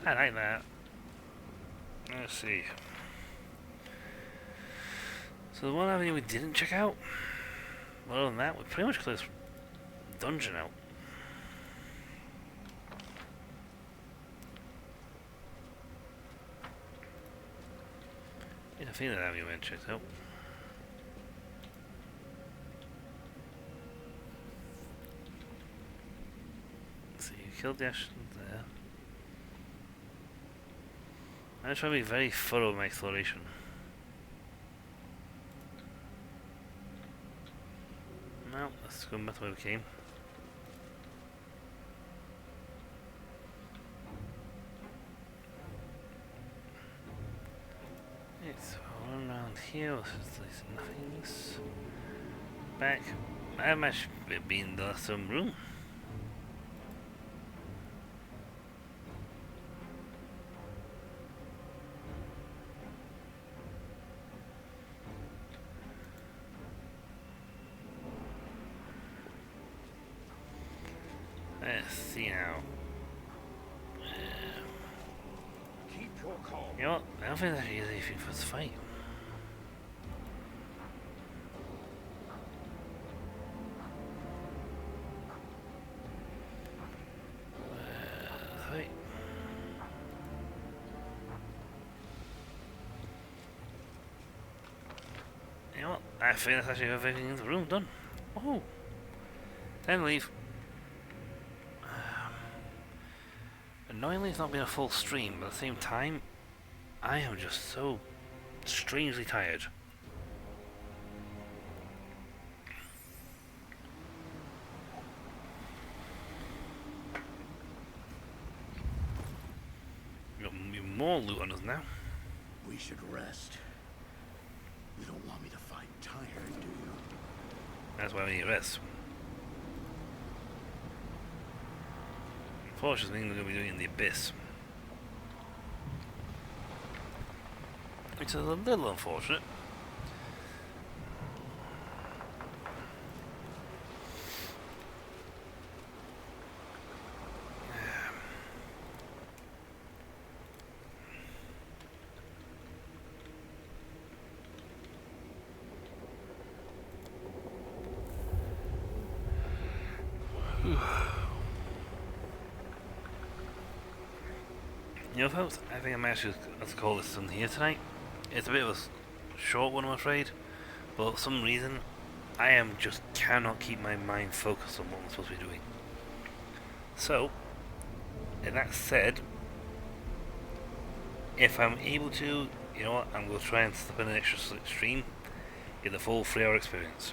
[SPEAKER 1] I like that. Let's see. So the one avenue we didn't check out, other than that, we pretty much cleared this dungeon out. I think that avenue went checked out. So you killed the Ashton there. I'm trying to be very thorough in my exploration. No, let's go back to where we came. It's all around here, there's nothingness. Back. I might be in the last room. Let's see now.
[SPEAKER 3] Keep your calm.
[SPEAKER 1] You know what? I don't think that is anything for this fight. know what? I think that's actually everything in the room done. Oh, time to leave. Annoyingly, it's not been a full stream, but at the same time, I am just so strangely tired. We got more loot on us now.
[SPEAKER 4] We should rest. You don't want me to fight tired, do you?
[SPEAKER 1] That's why we need rest. Unfortunately, we're going to be doing it in the abyss. Which is a little unfortunate. You know, folks, I think I might actually have to call this one here tonight. It's a bit of a short one, I'm afraid, but for some reason, I just cannot keep my mind focused on what I'm supposed to be doing. So, and that said, if I'm able to, you know what, I'm going to try and slip in an extra stream, get the full 3-hour experience.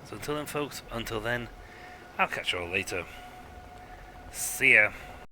[SPEAKER 1] So until then, folks, I'll catch you all later. See ya.